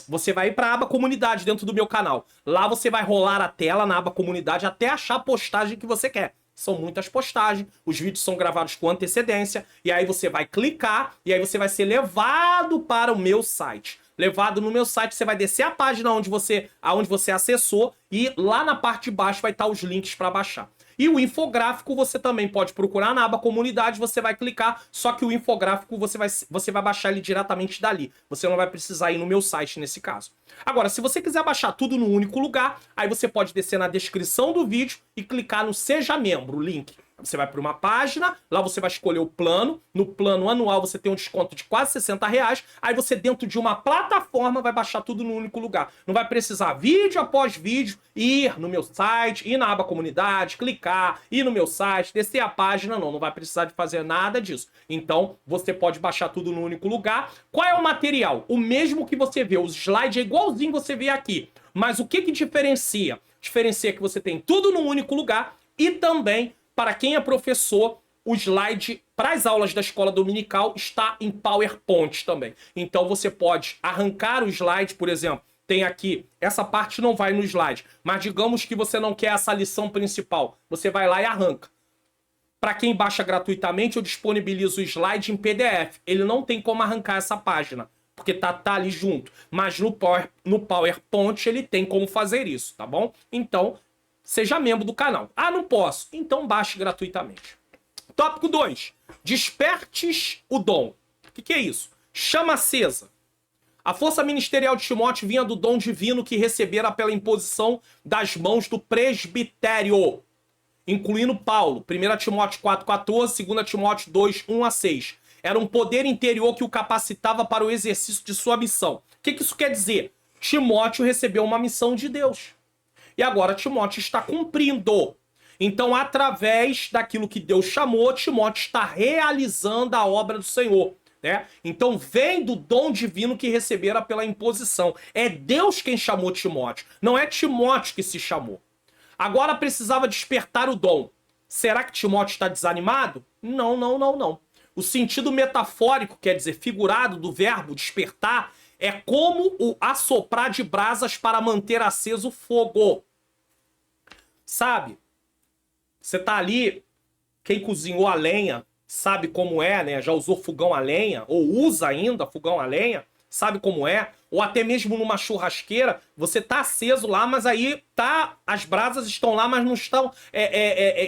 Você vai ir para a aba comunidade dentro do meu canal. Lá você vai rolar a tela na aba comunidade até achar a postagem que você quer. São muitas postagens, os vídeos são gravados com antecedência, e aí você vai clicar, e aí você vai ser levado para o meu site. Levado no meu site, você vai descer a página aonde você acessou, e lá na parte de baixo vai estar os links para baixar. E o infográfico você também pode procurar na aba comunidade, você vai clicar, só que o infográfico você vai baixar ele diretamente dali. Você não vai precisar ir no meu site nesse caso. Agora, se você quiser baixar tudo num único lugar, aí você pode descer na descrição do vídeo e clicar no Seja Membro, o link. Você vai para uma página, lá você vai escolher o plano. No plano anual você tem um desconto de quase R$60. Aí você, dentro de uma plataforma, vai baixar tudo num único lugar. Não vai precisar, vídeo após vídeo, ir no meu site, ir na aba comunidade, clicar, ir no meu site, descer a página. Não vai precisar de fazer nada disso. Então, você pode baixar tudo num único lugar. Qual é o material? O mesmo que você vê. Os slides é igualzinho você vê aqui. Mas o que diferencia? Diferencia que você tem tudo num único lugar e também, para quem é professor, o slide para as aulas da escola dominical está em PowerPoint também. Então você pode arrancar o slide, por exemplo, tem aqui, essa parte não vai no slide, mas digamos que você não quer essa lição principal, você vai lá e arranca. Para quem baixa gratuitamente, eu disponibilizo o slide em PDF. Ele não tem como arrancar essa página, porque tá ali junto. Mas no PowerPoint ele tem como fazer isso, tá bom? Então, seja membro do canal. Ah, não posso. Então baixe gratuitamente. Tópico 2. Despertes o dom. O que é isso? Chama acesa. A força ministerial de Timóteo vinha do dom divino que recebera pela imposição das mãos do presbitério, incluindo Paulo. 1 Timóteo 4,14, 2 Timóteo 2, 1 a 6. Era um poder interior que o capacitava para o exercício de sua missão. O que isso quer dizer? Timóteo recebeu uma missão de Deus. E agora Timóteo está cumprindo. Então, através daquilo que Deus chamou, Timóteo está realizando a obra do Senhor, né? Então, vem do dom divino que recebera pela imposição. É Deus quem chamou Timóteo. Não é Timóteo que se chamou. Agora precisava despertar o dom. Será que Timóteo está desanimado? Não. O sentido metafórico, quer dizer, figurado do verbo despertar, é como o assoprar de brasas para manter aceso o fogo. Sabe? Você tá ali, quem cozinhou a lenha sabe como é, né? Já usou fogão a lenha, ou usa ainda fogão a lenha, sabe como é? Ou até mesmo numa churrasqueira, você tá aceso lá, mas aí tá, as brasas estão lá, mas não estão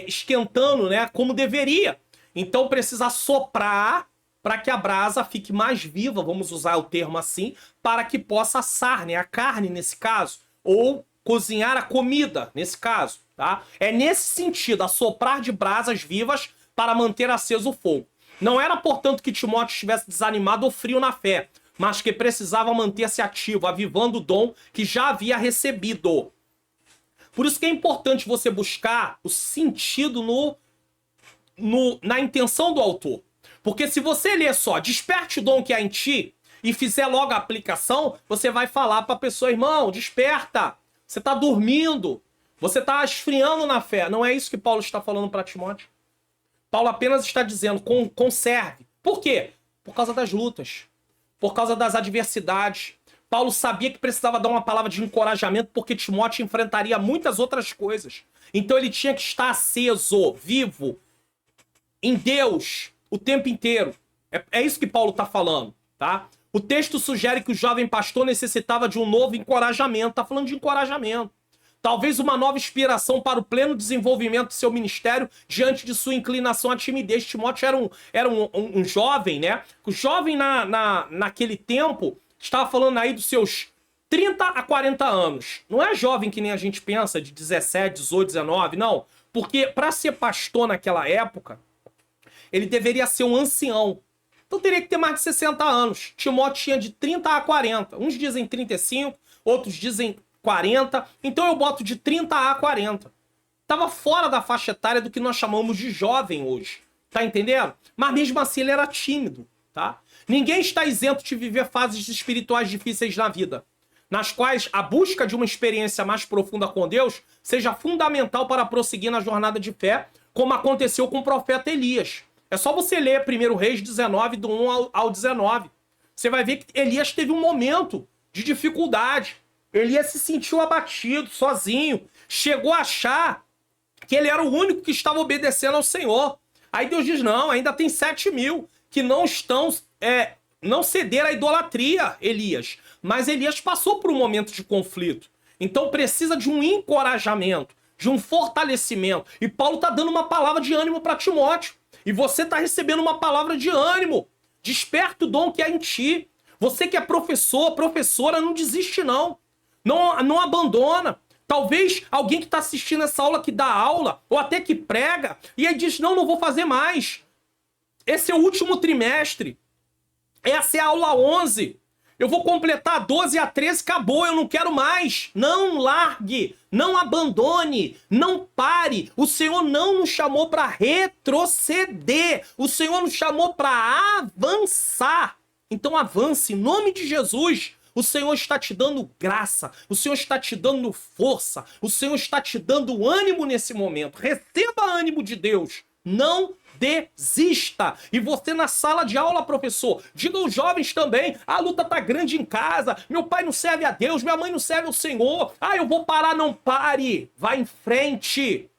esquentando, né? Como deveria. Então precisa soprar para que a brasa fique mais viva, vamos usar o termo assim, para que possa assar, né? A carne nesse caso, ou cozinhar a comida nesse caso, tá? É nesse sentido, assoprar de brasas vivas para manter aceso o fogo. Não era, portanto, que Timóteo estivesse desanimado ou frio na fé, mas que precisava manter-se ativo, avivando o dom que já havia recebido. Por isso que é importante você buscar o sentido na intenção do autor. Porque se você ler só, desperte o dom que há em ti, e fizer logo a aplicação, você vai falar para a pessoa, irmão, desperta, você está dormindo, você está esfriando na fé. Não é isso que Paulo está falando para Timóteo. Paulo apenas está dizendo, conserve. Por quê? Por causa das lutas, por causa das adversidades. Paulo sabia que precisava dar uma palavra de encorajamento porque Timóteo enfrentaria muitas outras coisas. Então ele tinha que estar aceso, vivo, em Deus, o tempo inteiro. É isso que Paulo está falando, tá? O texto sugere que o jovem pastor necessitava de um novo encorajamento. Está falando de encorajamento. Talvez uma nova inspiração para o pleno desenvolvimento do seu ministério diante de sua inclinação à timidez. Timóteo era um jovem, né? O jovem naquele tempo estava falando aí dos seus 30 a 40 anos. Não é jovem que nem a gente pensa, de 17, 18, 19, não. Porque para ser pastor naquela época, ele deveria ser um ancião. Então teria que ter mais de 60 anos. Timóteo tinha de 30 a 40. Uns dizem 35, outros dizem 40, então eu boto de 30 a 40. Tava fora da faixa etária do que nós chamamos de jovem hoje. Tá entendendo? Mas mesmo assim ele era tímido, tá? Ninguém está isento de viver fases espirituais difíceis na vida, nas quais a busca de uma experiência mais profunda com Deus seja fundamental para prosseguir na jornada de fé, como aconteceu com o profeta Elias. É só você ler 1 Reis 19, do 1 ao 19. Você vai ver que Elias teve um momento de dificuldade. Elias se sentiu abatido, sozinho. Chegou a achar que ele era o único que estava obedecendo ao Senhor. Aí Deus diz, não, ainda tem 7.000 que não estão, não cederam à idolatria, Elias. Mas Elias passou por um momento de conflito. Então precisa de um encorajamento, de um fortalecimento. E Paulo está dando uma palavra de ânimo para Timóteo. E você está recebendo uma palavra de ânimo. Desperta o dom que há em ti. Você que é professor, professora, não desiste não. Não abandona. Talvez alguém que está assistindo essa aula que dá aula, ou até que prega, e aí diz, não vou fazer mais. Esse é o último trimestre. Essa é a aula 11. Eu vou completar 12 a 13, acabou, eu não quero mais. Não largue, não abandone, não pare. O Senhor não nos chamou para retroceder. O Senhor nos chamou para avançar. Então avance, em nome de Jesus. O Senhor está te dando graça, o Senhor está te dando força, o Senhor está te dando ânimo nesse momento. Receba ânimo de Deus, não desista. E você na sala de aula, professor, diga aos jovens também, a luta tá grande em casa, meu pai não serve a Deus, minha mãe não serve ao Senhor, eu vou parar, não pare, vá em frente.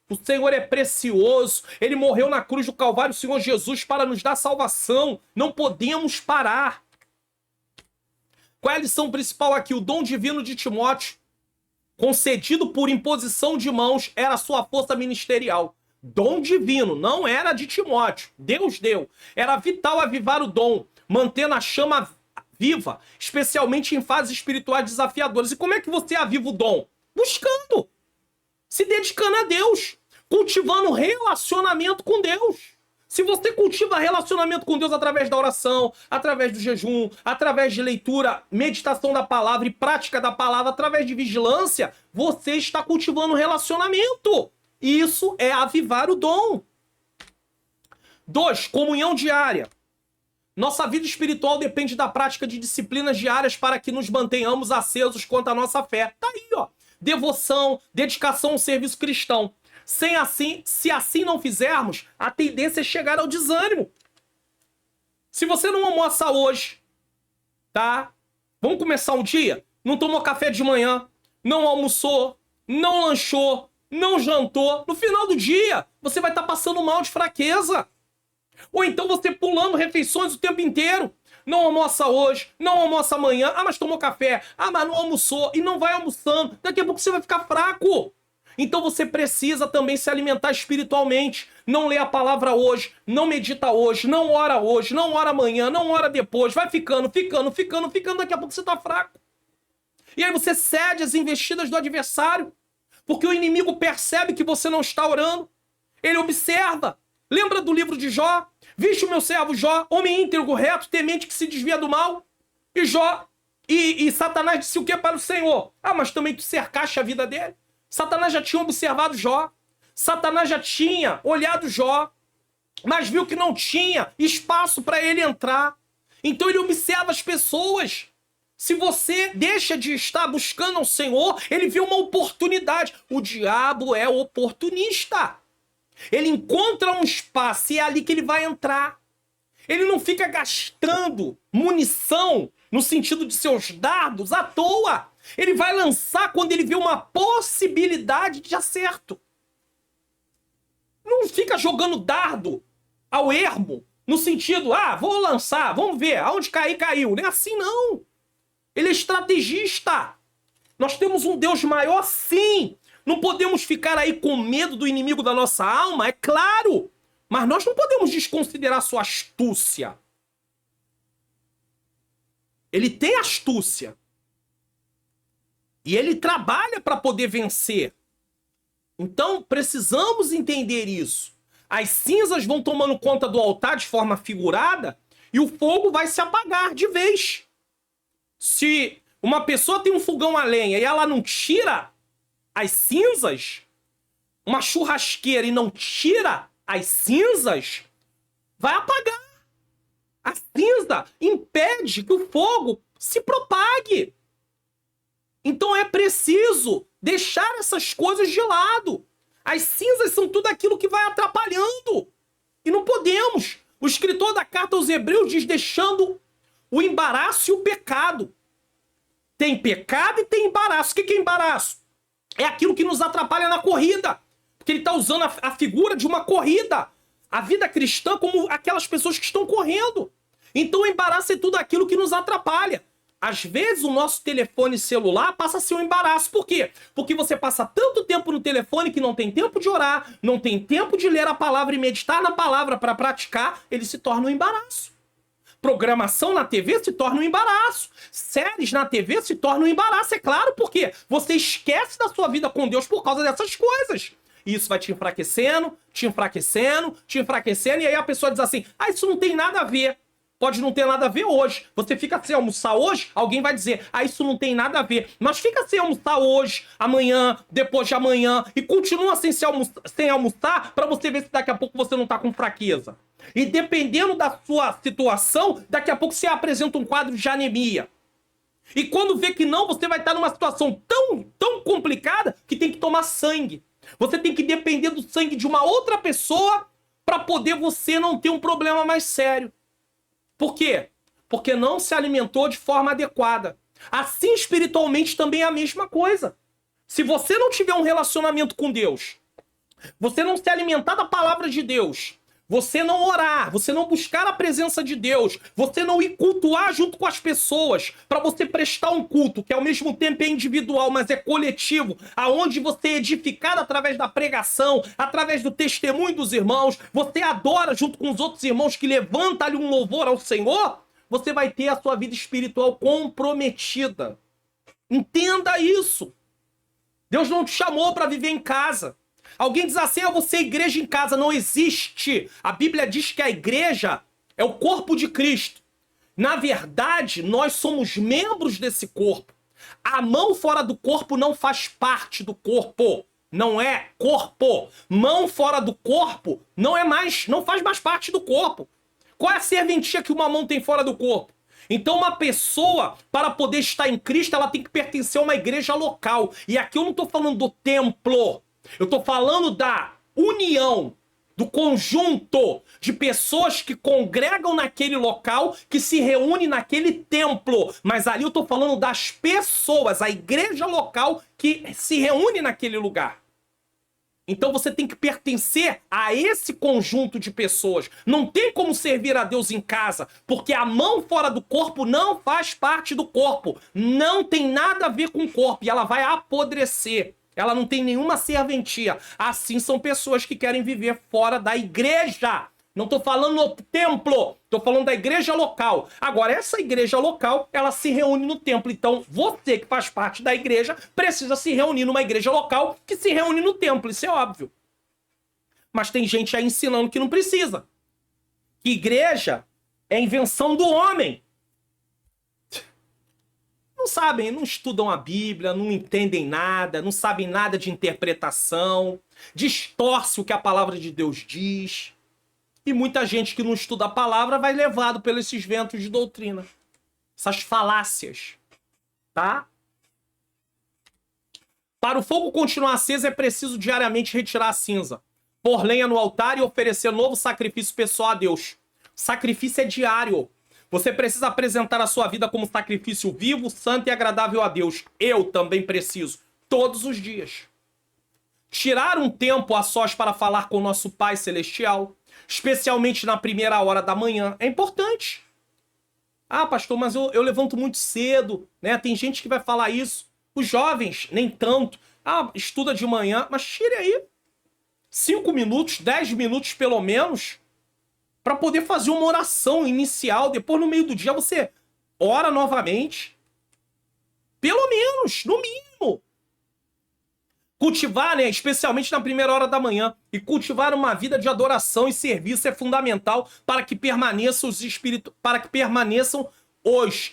O Senhor é precioso, Ele morreu na cruz do Calvário, o Senhor Jesus, para nos dar salvação, não podemos parar. Qual é a lição principal aqui? O dom divino de Timóteo, concedido por imposição de mãos, era a sua força ministerial. Dom divino, não era de Timóteo. Deus deu. Era vital avivar o dom, mantendo a chama viva, especialmente em fases espirituais desafiadoras. E como é que você aviva o dom? Buscando. Se dedicando a Deus. Cultivando relacionamento com Deus. Se você cultiva relacionamento com Deus através da oração, através do jejum, através de leitura, meditação da palavra e prática da palavra, através de vigilância, você está cultivando relacionamento. Isso é avivar o dom. 2. Comunhão diária. Nossa vida espiritual depende da prática de disciplinas diárias para que nos mantenhamos acesos quanto à nossa fé. Tá aí, ó. Devoção, dedicação ao serviço cristão. Se assim não fizermos, a tendência é chegar ao desânimo. Se você não almoça hoje, tá? Vamos começar um dia? Não tomou café de manhã, não almoçou, não lanchou, não jantou. No final do dia, você vai estar passando mal de fraqueza. Ou então você pulando refeições o tempo inteiro. Não almoça hoje, não almoça amanhã. Ah, mas tomou café. Ah, mas não almoçou. E não vai almoçando. Daqui a pouco você vai ficar fraco. Então você precisa também se alimentar espiritualmente. Não lê a palavra hoje, não medita hoje, não ora amanhã, não ora depois. Vai ficando. Daqui a pouco você tá fraco. E aí você cede às investidas do adversário. Porque o inimigo percebe que você não está orando. Ele observa. Lembra do livro de Jó? Viste o meu servo Jó, homem íntegro, reto, temente que se desvia do mal? E Jó, e Satanás disse o que para o Senhor? Ah, mas também tu cercaste a vida dele? Satanás já tinha observado Jó. Satanás já tinha olhado Jó. Mas viu que não tinha espaço para ele entrar. Então ele observa as pessoas. Se você deixa de estar buscando ao Senhor, ele vê uma oportunidade. O diabo é oportunista. Ele encontra um espaço e é ali que ele vai entrar. Ele não fica gastando munição no sentido de seus dardos à toa. Ele vai lançar quando ele vê uma possibilidade de acerto. Não fica jogando dardo ao ermo no sentido, vou lançar, vamos ver, aonde cair, caiu. Não é assim, não. Ele é estrategista. Nós temos um Deus maior, sim. Não podemos ficar aí com medo do inimigo da nossa alma, é claro. Mas nós não podemos desconsiderar sua astúcia. Ele tem astúcia. E ele trabalha para poder vencer. Então, precisamos entender isso. As cinzas vão tomando conta do altar de forma figurada e o fogo vai se apagar de vez. Se uma pessoa tem um fogão a lenha e ela não tira as cinzas, uma churrasqueira e não tira as cinzas, vai apagar. A cinza impede que o fogo se propague. Então é preciso deixar essas coisas de lado. As cinzas são tudo aquilo que vai atrapalhando. E não podemos. O escritor da carta aos Hebreus diz, deixando o embaraço e o pecado. Tem pecado e tem embaraço. O que é embaraço? É aquilo que nos atrapalha na corrida. Porque ele está usando a figura de uma corrida. A vida cristã como aquelas pessoas que estão correndo. Então o embaraço é tudo aquilo que nos atrapalha. Às vezes o nosso telefone celular passa a ser um embaraço. Por quê? Porque você passa tanto tempo no telefone que não tem tempo de orar, não tem tempo de ler a palavra e meditar na palavra para praticar, ele se torna um embaraço. Programação na TV se torna um embaraço. Séries na TV se tornam um embaraço, é claro, porque você esquece da sua vida com Deus por causa dessas coisas. E isso vai te enfraquecendo, e aí a pessoa diz assim, isso não tem nada a ver. Pode não ter nada a ver hoje. Você fica sem almoçar hoje, alguém vai dizer, isso não tem nada a ver. Mas fica sem almoçar hoje, amanhã, depois de amanhã, e continua sem almoçar para você ver se daqui a pouco você não tá com fraqueza. E dependendo da sua situação, daqui a pouco você apresenta um quadro de anemia. E quando vê que não, você vai estar numa situação tão complicada que tem que tomar sangue. Você tem que depender do sangue de uma outra pessoa para poder você não ter um problema mais sério. Por quê? Porque não se alimentou de forma adequada. Assim, espiritualmente, também é a mesma coisa. Se você não tiver um relacionamento com Deus, você não se alimentar da palavra de Deus, você não orar, você não buscar a presença de Deus, você não ir cultuar junto com as pessoas, para você prestar um culto, que ao mesmo tempo é individual, mas é coletivo, aonde você é edificado através da pregação, através do testemunho dos irmãos, você adora junto com os outros irmãos que levantam ali um louvor ao Senhor, você vai ter a sua vida espiritual comprometida. Entenda isso. Deus não te chamou para viver em casa. Alguém diz assim, você é igreja em casa. Não existe. A Bíblia diz que a igreja é o corpo de Cristo. Na verdade, nós somos membros desse corpo. A mão fora do corpo não faz parte do corpo. Não é corpo. Mão fora do corpo não faz mais parte do corpo. Qual é a serventia que uma mão tem fora do corpo? Então uma pessoa, para poder estar em Cristo, ela tem que pertencer a uma igreja local. E aqui eu não estou falando do templo. Eu estou falando da união do conjunto de pessoas que congregam naquele local, que se reúne naquele templo. Mas ali eu tô falando das pessoas, a igreja local que se reúne naquele lugar. Então você tem que pertencer a esse conjunto de pessoas. Não tem como servir a Deus em casa, porque a mão fora do corpo não faz parte do corpo. Não tem nada a ver com o corpo e ela vai apodrecer. Ela não tem nenhuma serventia. Assim são pessoas que querem viver fora da igreja. Não estou falando no templo, estou falando da igreja local. Agora, essa igreja local, ela se reúne no templo. Então, você que faz parte da igreja precisa se reunir numa igreja local que se reúne no templo. Isso é óbvio. Mas tem gente aí ensinando que não precisa. Que igreja é invenção do homem. Não sabem, não estudam a Bíblia, não entendem nada, não sabem nada de interpretação, distorce o que a palavra de Deus diz. E muita gente que não estuda a palavra vai levado pelos esses ventos de doutrina. Essas falácias. Tá? Para o fogo continuar aceso é preciso diariamente retirar a cinza, pôr lenha no altar e oferecer novo sacrifício pessoal a Deus. Sacrifício é diário. Você precisa apresentar a sua vida como sacrifício vivo, santo e agradável a Deus. Eu também preciso, todos os dias. Tirar um tempo a sós para falar com o nosso Pai Celestial, especialmente na primeira hora da manhã, é importante. Ah, pastor, mas eu levanto muito cedo, né? Tem gente que vai falar isso. Os jovens, nem tanto. Ah, estuda de manhã, mas tire aí 5 minutos, 10 minutos pelo menos, para poder fazer uma oração inicial. Depois, no meio do dia, você ora novamente. Pelo menos, no mínimo. Cultivar, né, especialmente na primeira hora da manhã, e cultivar uma vida de adoração e serviço é fundamental para que permaneçam os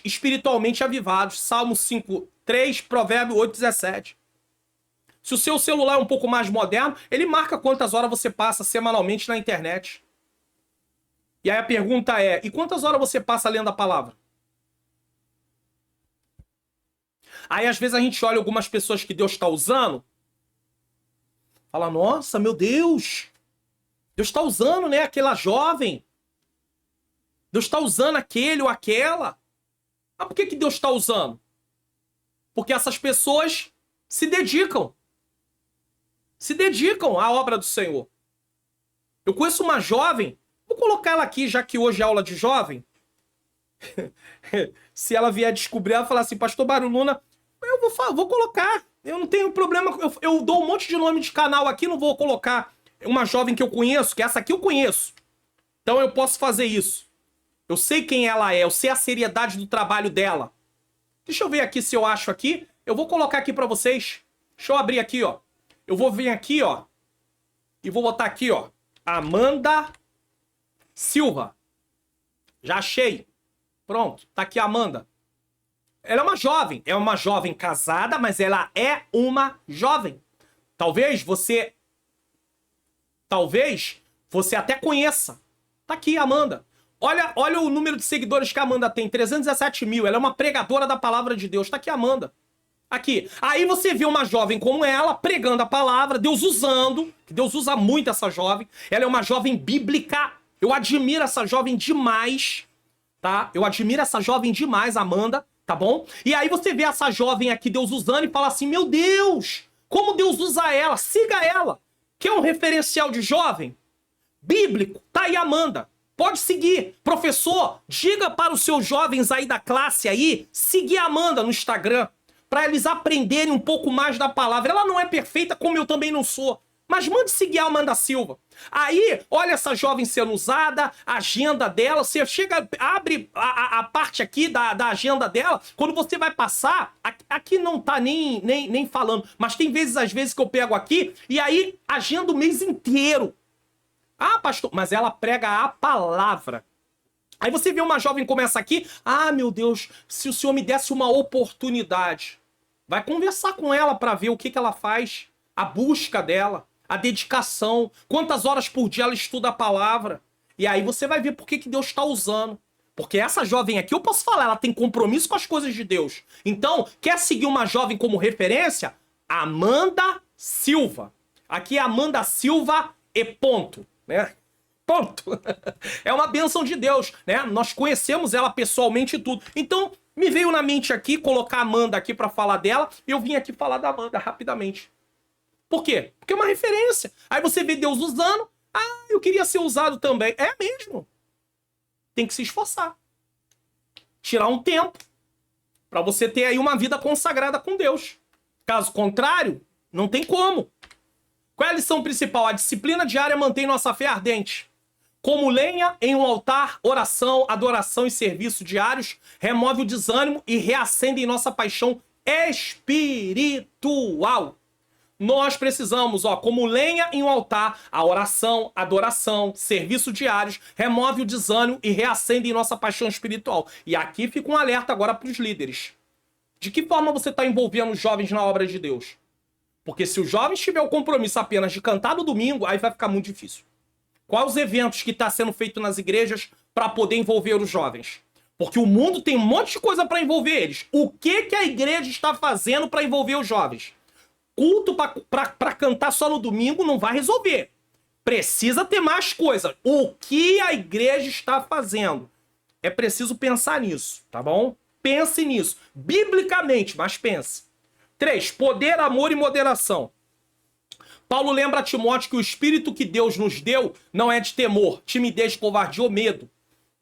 espiritualmente avivados. Salmo 5:3, Provérbio 8:17. Se o seu celular é um pouco mais moderno, ele marca quantas horas você passa semanalmente na internet. E aí a pergunta é, e quantas horas você passa lendo a palavra? Aí às vezes a gente olha algumas pessoas que Deus está usando, fala, nossa, meu Deus, Deus está usando, né, aquela jovem. Deus está usando aquele ou aquela. Ah, por que Deus está usando? Porque essas pessoas se dedicam. Se dedicam à obra do Senhor. Eu conheço uma jovem, vou colocar ela aqui, já que hoje é aula de jovem. Se ela vier descobrir, ela falar assim, pastor Mário Luna, eu vou colocar. Eu não tenho problema. Eu dou um monte de nome de canal aqui, não vou colocar uma jovem que eu conheço, que essa aqui eu conheço. Então eu posso fazer isso. Eu sei quem ela é, eu sei a seriedade do trabalho dela. Deixa eu ver aqui se eu acho aqui. Eu vou colocar aqui pra vocês. Deixa eu abrir aqui, ó. Eu vou vir aqui, ó. E vou botar aqui, ó. Amanda Silva. Já achei. Pronto, tá aqui a Amanda. Ela é uma jovem casada, mas ela é uma jovem. Talvez você até conheça. Tá aqui a Amanda. Olha o número de seguidores que a Amanda tem, 317 mil. Ela é uma pregadora da palavra de Deus. Tá aqui a Amanda. Aqui. Aí você vê uma jovem como ela, pregando a palavra, Deus usando, que Deus usa muito essa jovem. Ela é uma jovem bíblica. Eu admiro essa jovem demais, tá? Eu admiro essa jovem demais, Amanda, tá bom? E aí você vê essa jovem aqui, Deus usando, e fala assim, meu Deus, como Deus usa ela, siga ela. Quer um referencial de jovem? Bíblico, tá aí Amanda. Pode seguir. Professor, diga para os seus jovens aí da classe aí, seguir a Amanda no Instagram, para eles aprenderem um pouco mais da palavra. Ela não é perfeita, como eu também não sou. Mas mande seguir a Amanda Silva. Aí, olha essa jovem sendo usada, a agenda dela, você chega, abre a parte aqui da agenda dela, quando você vai passar, aqui não tá nem falando, mas tem às vezes que eu pego aqui, e aí agenda o mês inteiro. Ah, pastor, mas ela prega a palavra. Aí você vê uma jovem como essa aqui, ah, meu Deus, se o senhor me desse uma oportunidade. Vai conversar com ela para ver o que ela faz, a busca dela, a dedicação, quantas horas por dia ela estuda a palavra. E aí você vai ver por que Deus está usando. Porque essa jovem aqui, eu posso falar, ela tem compromisso com as coisas de Deus. Então, quer seguir uma jovem como referência? Amanda Silva. Aqui é Amanda Silva e ponto. né? Ponto. É uma bênção de Deus, né? Nós conhecemos ela pessoalmente e tudo. Então, me veio na mente aqui, colocar a Amanda aqui pra falar dela, e eu vim aqui falar da Amanda rapidamente. Por quê? Porque é uma referência. Aí você vê Deus usando, eu queria ser usado também. É mesmo. Tem que se esforçar. Tirar um tempo pra você ter aí uma vida consagrada com Deus. Caso contrário, não tem como. Qual é a lição principal? A disciplina diária mantém nossa fé ardente. Como lenha em um altar, oração, adoração e serviço diários remove o desânimo e reacende em nossa paixão espiritual. Nós precisamos, como lenha em um altar, a oração, adoração, serviço diários remove o desânimo e reacende em nossa paixão espiritual. E aqui fica um alerta agora para os líderes. De que forma você está envolvendo os jovens na obra de Deus? Porque se os jovens tiver o compromisso apenas de cantar no domingo, aí vai ficar muito difícil. Quais os eventos que estão sendo feitos nas igrejas para poder envolver os jovens? Porque o mundo tem um monte de coisa para envolver eles. O que a igreja está fazendo para envolver os jovens? Culto para cantar só no domingo não vai resolver. Precisa ter mais coisa. O que a igreja está fazendo? É preciso pensar nisso, tá bom? Pense nisso. Biblicamente, mas pense. 3. Poder, amor e moderação. Paulo lembra a Timóteo que o espírito que Deus nos deu não é de temor, timidez, covardia ou medo.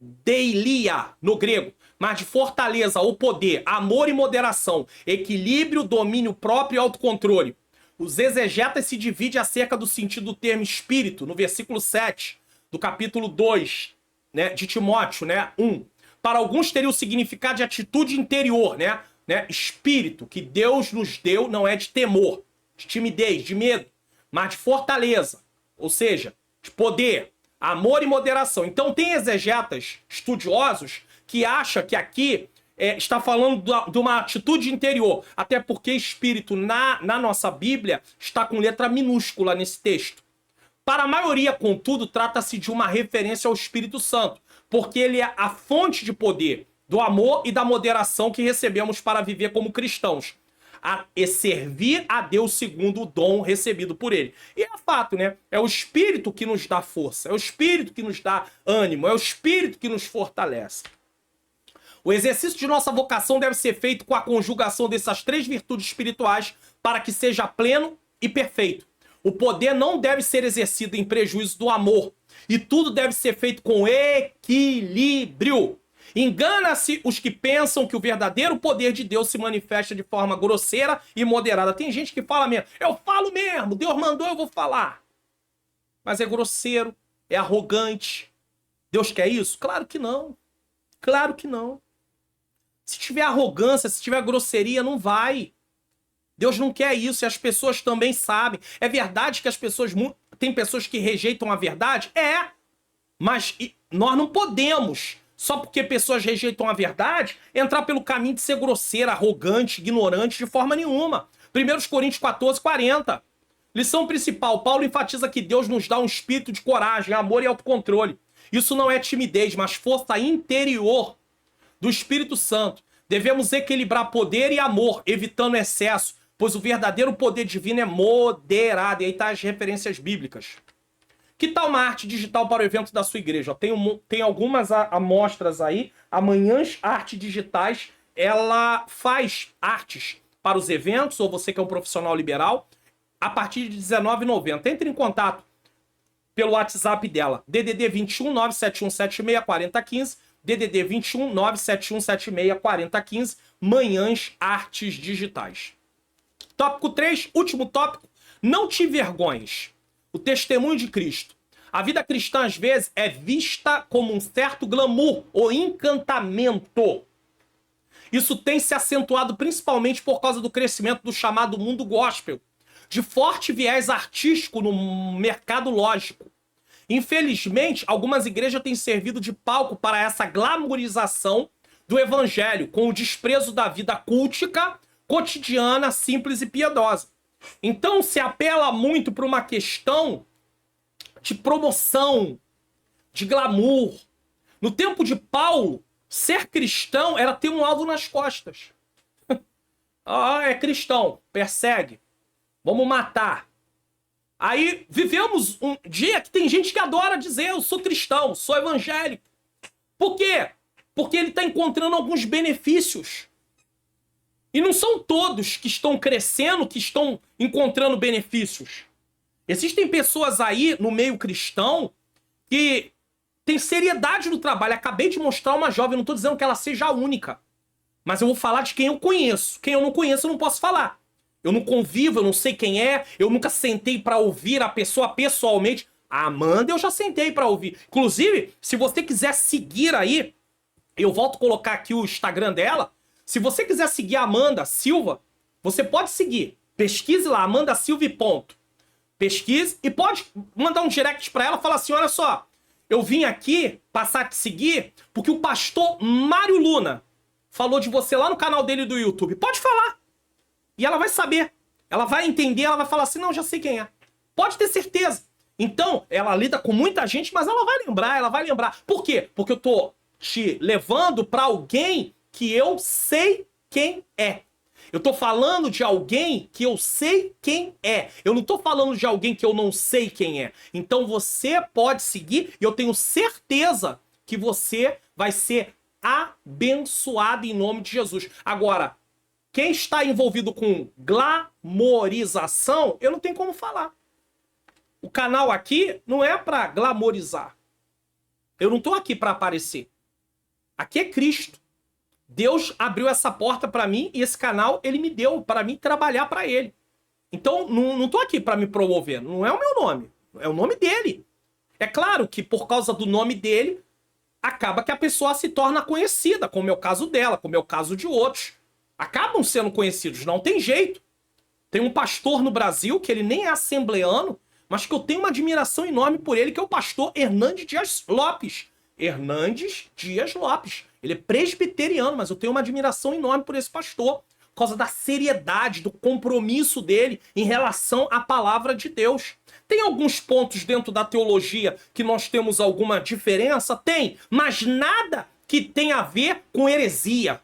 Deilia, no grego, mas de fortaleza ou poder, amor e moderação, equilíbrio, domínio próprio e autocontrole. Os exegetas se dividem acerca do sentido do termo espírito, no versículo 7 do capítulo 2, né, de Timóteo, né, 1. Para alguns teria o significado de atitude interior, né? Espírito que Deus nos deu não é de temor, de timidez, de medo, mas de fortaleza, ou seja, de poder, amor e moderação. Então tem exegetas estudiosos que acham que aqui está falando de uma atitude interior, até porque espírito na nossa Bíblia está com letra minúscula nesse texto. Para a maioria, contudo, trata-se de uma referência ao Espírito Santo, porque ele é a fonte de poder, do amor e da moderação que recebemos para viver como cristãos. E servir a Deus segundo o dom recebido por ele. E é fato, né? É o Espírito que nos dá força, é o Espírito que nos dá ânimo, é o Espírito que nos fortalece. O exercício de nossa vocação deve ser feito com a conjugação dessas 3 virtudes espirituais para que seja pleno e perfeito. O poder não deve ser exercido em prejuízo do amor. E tudo deve ser feito com equilíbrio. Engana-se os que pensam que o verdadeiro poder de Deus se manifesta de forma grosseira e moderada. Tem gente que fala mesmo, eu falo mesmo, Deus mandou, eu vou falar. Mas é grosseiro, é arrogante. Deus quer isso? Claro que não. Claro que não. Se tiver arrogância, se tiver grosseria, não vai. Deus não quer isso e as pessoas também sabem. É verdade que tem pessoas que rejeitam a verdade? É. Mas nós não podemos, só porque pessoas rejeitam a verdade, entrar pelo caminho de ser grosseira, arrogante, ignorante de forma nenhuma. 1 Coríntios 14, 40. Lição principal. Paulo enfatiza que Deus nos dá um espírito de coragem, amor e autocontrole. Isso não é timidez, mas força interior do Espírito Santo. Devemos equilibrar poder e amor, evitando excesso, pois o verdadeiro poder divino é moderado. E aí tá as referências bíblicas. Que tal uma arte digital para o evento da sua igreja? Tem algumas amostras aí. Amanhãs Arte Digitais, ela faz artes para os eventos, ou você que é um profissional liberal, a partir de R$19,90. Entre em contato pelo WhatsApp dela, DDD 21 971 76 4015, DDD 21 971 76 4015, Manhãs Artes Digitais. Tópico 3, último tópico, não te envergonhes. O testemunho de Cristo. A vida cristã, às vezes, é vista como um certo glamour ou encantamento. Isso tem se acentuado principalmente por causa do crescimento do chamado mundo gospel, de forte viés artístico no mercado lógico. Infelizmente, algumas igrejas têm servido de palco para essa glamourização do evangelho, com o desprezo da vida cultica, cotidiana, simples e piedosa. Então se apela muito para uma questão de promoção, de glamour. No tempo de Paulo, ser cristão era ter um alvo nas costas. É cristão, persegue. Vamos matar. Aí vivemos um dia que tem gente que adora dizer eu sou cristão, sou evangélico. Por quê? Porque ele está encontrando alguns benefícios. E não são todos que estão crescendo, que estão encontrando benefícios. Existem pessoas aí no meio cristão que têm seriedade no trabalho. Acabei de mostrar uma jovem, não estou dizendo que ela seja a única. Mas eu vou falar de quem eu conheço. Quem eu não conheço eu não posso falar. Eu não convivo, eu não sei quem é, eu nunca sentei para ouvir a pessoa pessoalmente. A Amanda eu já sentei para ouvir. Inclusive, se você quiser seguir aí, eu volto a colocar aqui o Instagram dela. Se você quiser seguir a Amanda Silva, você pode seguir. Pesquise lá, Amanda Silva e ponto. Pesquise e pode mandar um direct para ela, falar assim, olha só, eu vim aqui passar a te seguir porque o pastor Mário Luna falou de você lá no canal dele do YouTube. Pode falar. E ela vai saber. Ela vai entender, ela vai falar assim, não, já sei quem é. Pode ter certeza. Então, ela lida com muita gente, mas ela vai lembrar, ela vai lembrar. Por quê? Porque eu tô te levando pra alguém que eu sei quem é. Eu tô falando de alguém que eu sei quem é. Eu não tô falando de alguém que eu não sei quem é. Então você pode seguir e eu tenho certeza que você vai ser abençoado em nome de Jesus. Agora, quem está envolvido com glamorização, eu não tenho como falar. O canal aqui não é para glamorizar. Eu não tô aqui para aparecer. Aqui é Cristo. Deus abriu essa porta para mim e esse canal ele me deu para mim trabalhar para ele. Então não tô aqui para me promover. Não é o meu nome. É o nome dele. É claro que por causa do nome dele, acaba que a pessoa se torna conhecida, como é o caso dela, como é o caso de outros. Acabam sendo conhecidos, não tem jeito. Tem um pastor no Brasil, que ele nem é assembleano, mas que eu tenho uma admiração enorme por ele, que é o pastor Hernandes Dias Lopes. Hernandes Dias Lopes. Ele é presbiteriano, mas eu tenho uma admiração enorme por esse pastor, por causa da seriedade, do compromisso dele em relação à palavra de Deus. Tem alguns pontos dentro da teologia que nós temos alguma diferença? Tem, mas nada que tenha a ver com heresia.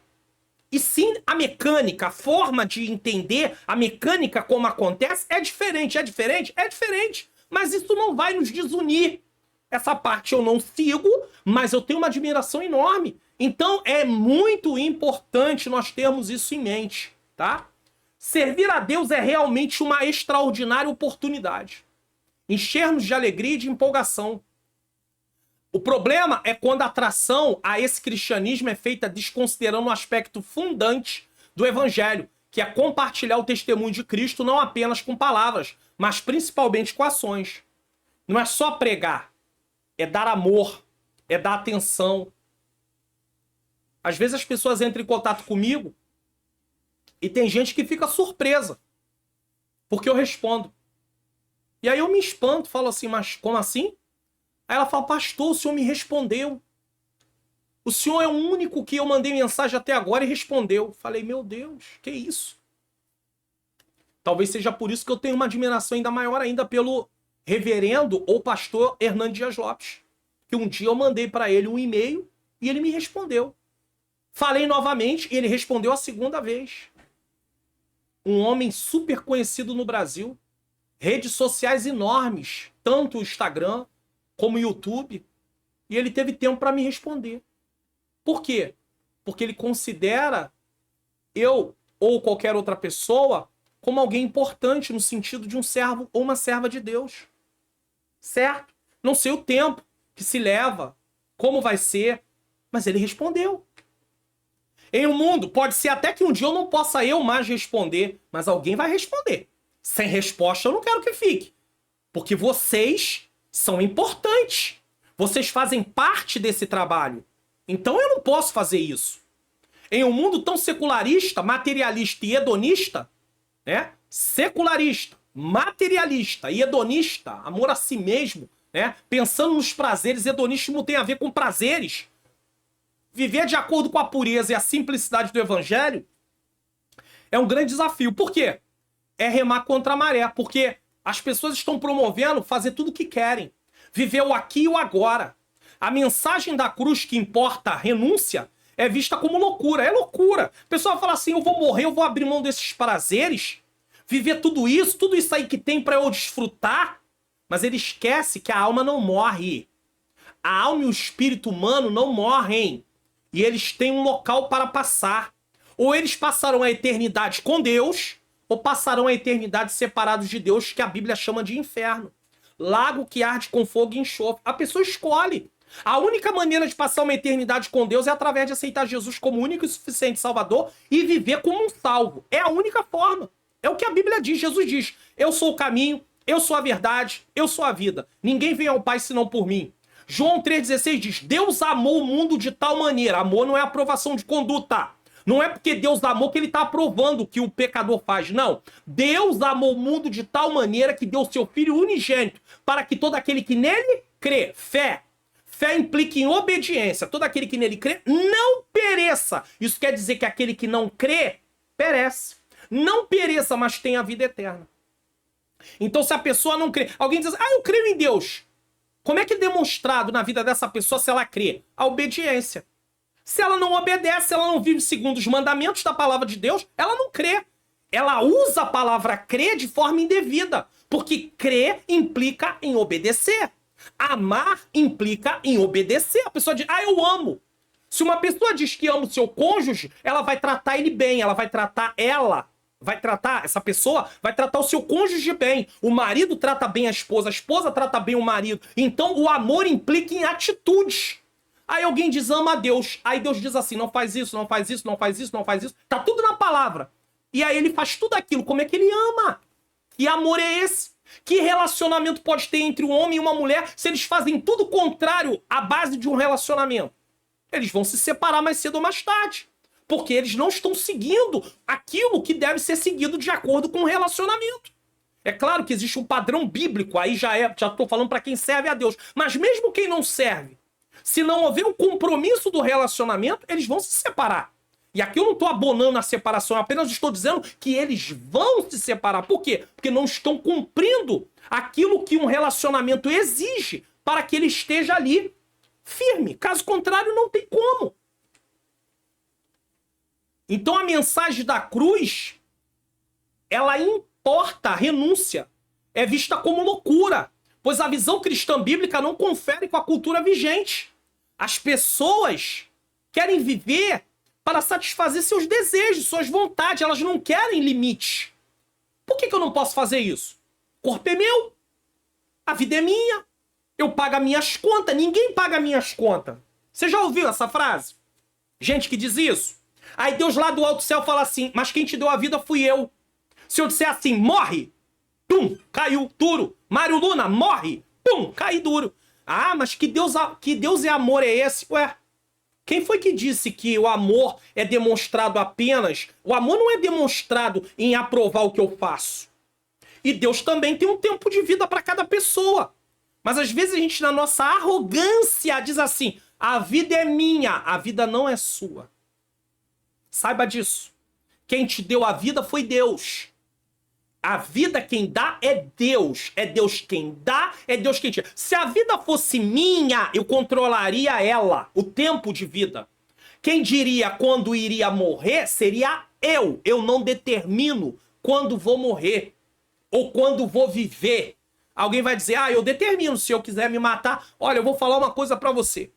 E sim, a mecânica, a forma de entender a mecânica como acontece é diferente. É diferente? É diferente. Mas isso não vai nos desunir. Essa parte eu não sigo, mas eu tenho uma admiração enorme. Então é muito importante nós termos isso em mente, tá? Servir a Deus é realmente uma extraordinária oportunidade. Encher-nos de alegria e de empolgação. O problema é quando a atração a esse cristianismo é feita desconsiderando o aspecto fundante do evangelho, que é compartilhar o testemunho de Cristo não apenas com palavras, mas principalmente com ações. Não é só pregar, é dar amor, é dar atenção. Às vezes as pessoas entram em contato comigo e tem gente que fica surpresa, porque eu respondo. E aí eu me espanto, falo assim, mas como assim? Aí ela fala, pastor, o senhor me respondeu. O senhor é o único que eu mandei mensagem até agora e respondeu. Falei, meu Deus, que isso? Talvez seja por isso que eu tenho uma admiração ainda maior ainda pelo reverendo ou pastor Hernandes Dias Lopes. Que um dia eu mandei para ele um e-mail e ele me respondeu. Falei novamente e ele respondeu a segunda vez. Um homem super conhecido no Brasil. Redes sociais enormes, tanto o Instagram como o YouTube, e ele teve tempo para me responder. Por quê? Porque ele considera eu ou qualquer outra pessoa como alguém importante no sentido de um servo ou uma serva de Deus. Certo? Não sei o tempo que se leva, como vai ser, mas ele respondeu. Em um mundo, pode ser até que um dia eu não possa eu mais responder, mas alguém vai responder. Sem resposta eu não quero que fique. Porque vocês são importantes. Vocês fazem parte desse trabalho. Então eu não posso fazer isso. Em um mundo tão secularista, materialista e hedonista, né? Secularista, materialista e hedonista, amor a si mesmo, né? Pensando nos prazeres, hedonismo tem a ver com prazeres. Viver de acordo com a pureza e a simplicidade do evangelho é um grande desafio. Por quê? É remar contra a maré, porque as pessoas estão promovendo fazer tudo o que querem. Viver o aqui e o agora. A mensagem da cruz que importa, a renúncia, é vista como loucura. É loucura. O pessoal fala assim, eu vou morrer, eu vou abrir mão desses prazeres, viver tudo isso aí que tem para eu desfrutar, mas ele esquece que a alma não morre. A alma e o espírito humano não morrem. E eles têm um local para passar. Ou eles passarão a eternidade com Deus, ou passarão a eternidade separados de Deus, que a Bíblia chama de inferno. Lago que arde com fogo e enxofre. A pessoa escolhe. A única maneira de passar uma eternidade com Deus é através de aceitar Jesus como único e suficiente Salvador e viver como um salvo. É a única forma. É o que a Bíblia diz. Jesus diz: eu sou o caminho, eu sou a verdade, eu sou a vida. Ninguém vem ao Pai senão por mim. João 3,16 diz: Deus amou o mundo de tal maneira. Amor não é aprovação de conduta. Não é porque Deus amou que ele está aprovando o que o pecador faz. Não. Deus amou o mundo de tal maneira que deu seu Filho unigênito para que todo aquele que nele crê, fé. Fé implica em obediência. Todo aquele que nele crê não pereça. Isso quer dizer que aquele que não crê, perece. Não pereça, mas tem a vida eterna. Então se a pessoa não crê... Alguém diz assim: eu creio em Deus. Como é que é demonstrado na vida dessa pessoa se ela crê? A obediência. Se ela não obedece, ela não vive segundo os mandamentos da palavra de Deus, ela não crê. Ela usa a palavra crer de forma indevida, porque crer implica em obedecer. Amar implica em obedecer. A pessoa diz: eu amo. Se uma pessoa diz que ama o seu cônjuge, ela vai tratar ele bem, essa pessoa vai tratar o seu cônjuge bem. O marido trata bem a esposa trata bem o marido. Então o amor implica em atitudes. Aí alguém diz: ama a Deus. Aí Deus diz assim: não faz isso, não faz isso, não faz isso, não faz isso. Tá tudo na palavra. E aí ele faz tudo aquilo. Como é que ele ama? Que amor é esse? Que relacionamento pode ter entre um homem e uma mulher se eles fazem tudo contrário à base de um relacionamento? Eles vão se separar mais cedo ou mais tarde. Porque eles não estão seguindo aquilo que deve ser seguido de acordo com o relacionamento. É claro que existe um padrão bíblico, aí já estou falando para quem serve a Deus. Mas mesmo quem não serve, se não houver o compromisso do relacionamento, eles vão se separar. E aqui eu não estou abonando a separação, eu apenas estou dizendo que eles vão se separar. Por quê? Porque não estão cumprindo aquilo que um relacionamento exige para que ele esteja ali firme. Caso contrário, não tem como. Então a mensagem da cruz, ela importa a renúncia. É vista como loucura, pois a visão cristã bíblica não confere com a cultura vigente. As pessoas querem viver para satisfazer seus desejos, suas vontades. Elas não querem limite. Por que eu não posso fazer isso? O corpo é meu. A vida é minha. Eu pago as minhas contas. Ninguém paga as minhas contas. Você já ouviu essa frase? Gente que diz isso. Aí Deus lá do alto céu fala assim: mas quem te deu a vida fui eu. Se eu disser assim: morre, pum, caiu duro. Mário Luna, morre, pum, cai duro. Ah, mas que Deus e amor é esse? Ué, quem foi que disse que o amor é demonstrado apenas... O amor não é demonstrado em aprovar o que eu faço. E Deus também tem um tempo de vida para cada pessoa. Mas às vezes a gente, na nossa arrogância, diz assim: a vida é minha, a vida não é sua. Saiba disso. Quem te deu a vida foi Deus. A vida quem dá é Deus. É Deus quem dá, é Deus quem tira. Se a vida fosse minha, eu controlaria ela, o tempo de vida. Quem diria quando iria morrer seria eu. Eu não determino quando vou morrer ou quando vou viver. Alguém vai dizer: eu determino, se eu quiser me matar. Olha, eu vou falar uma coisa pra você.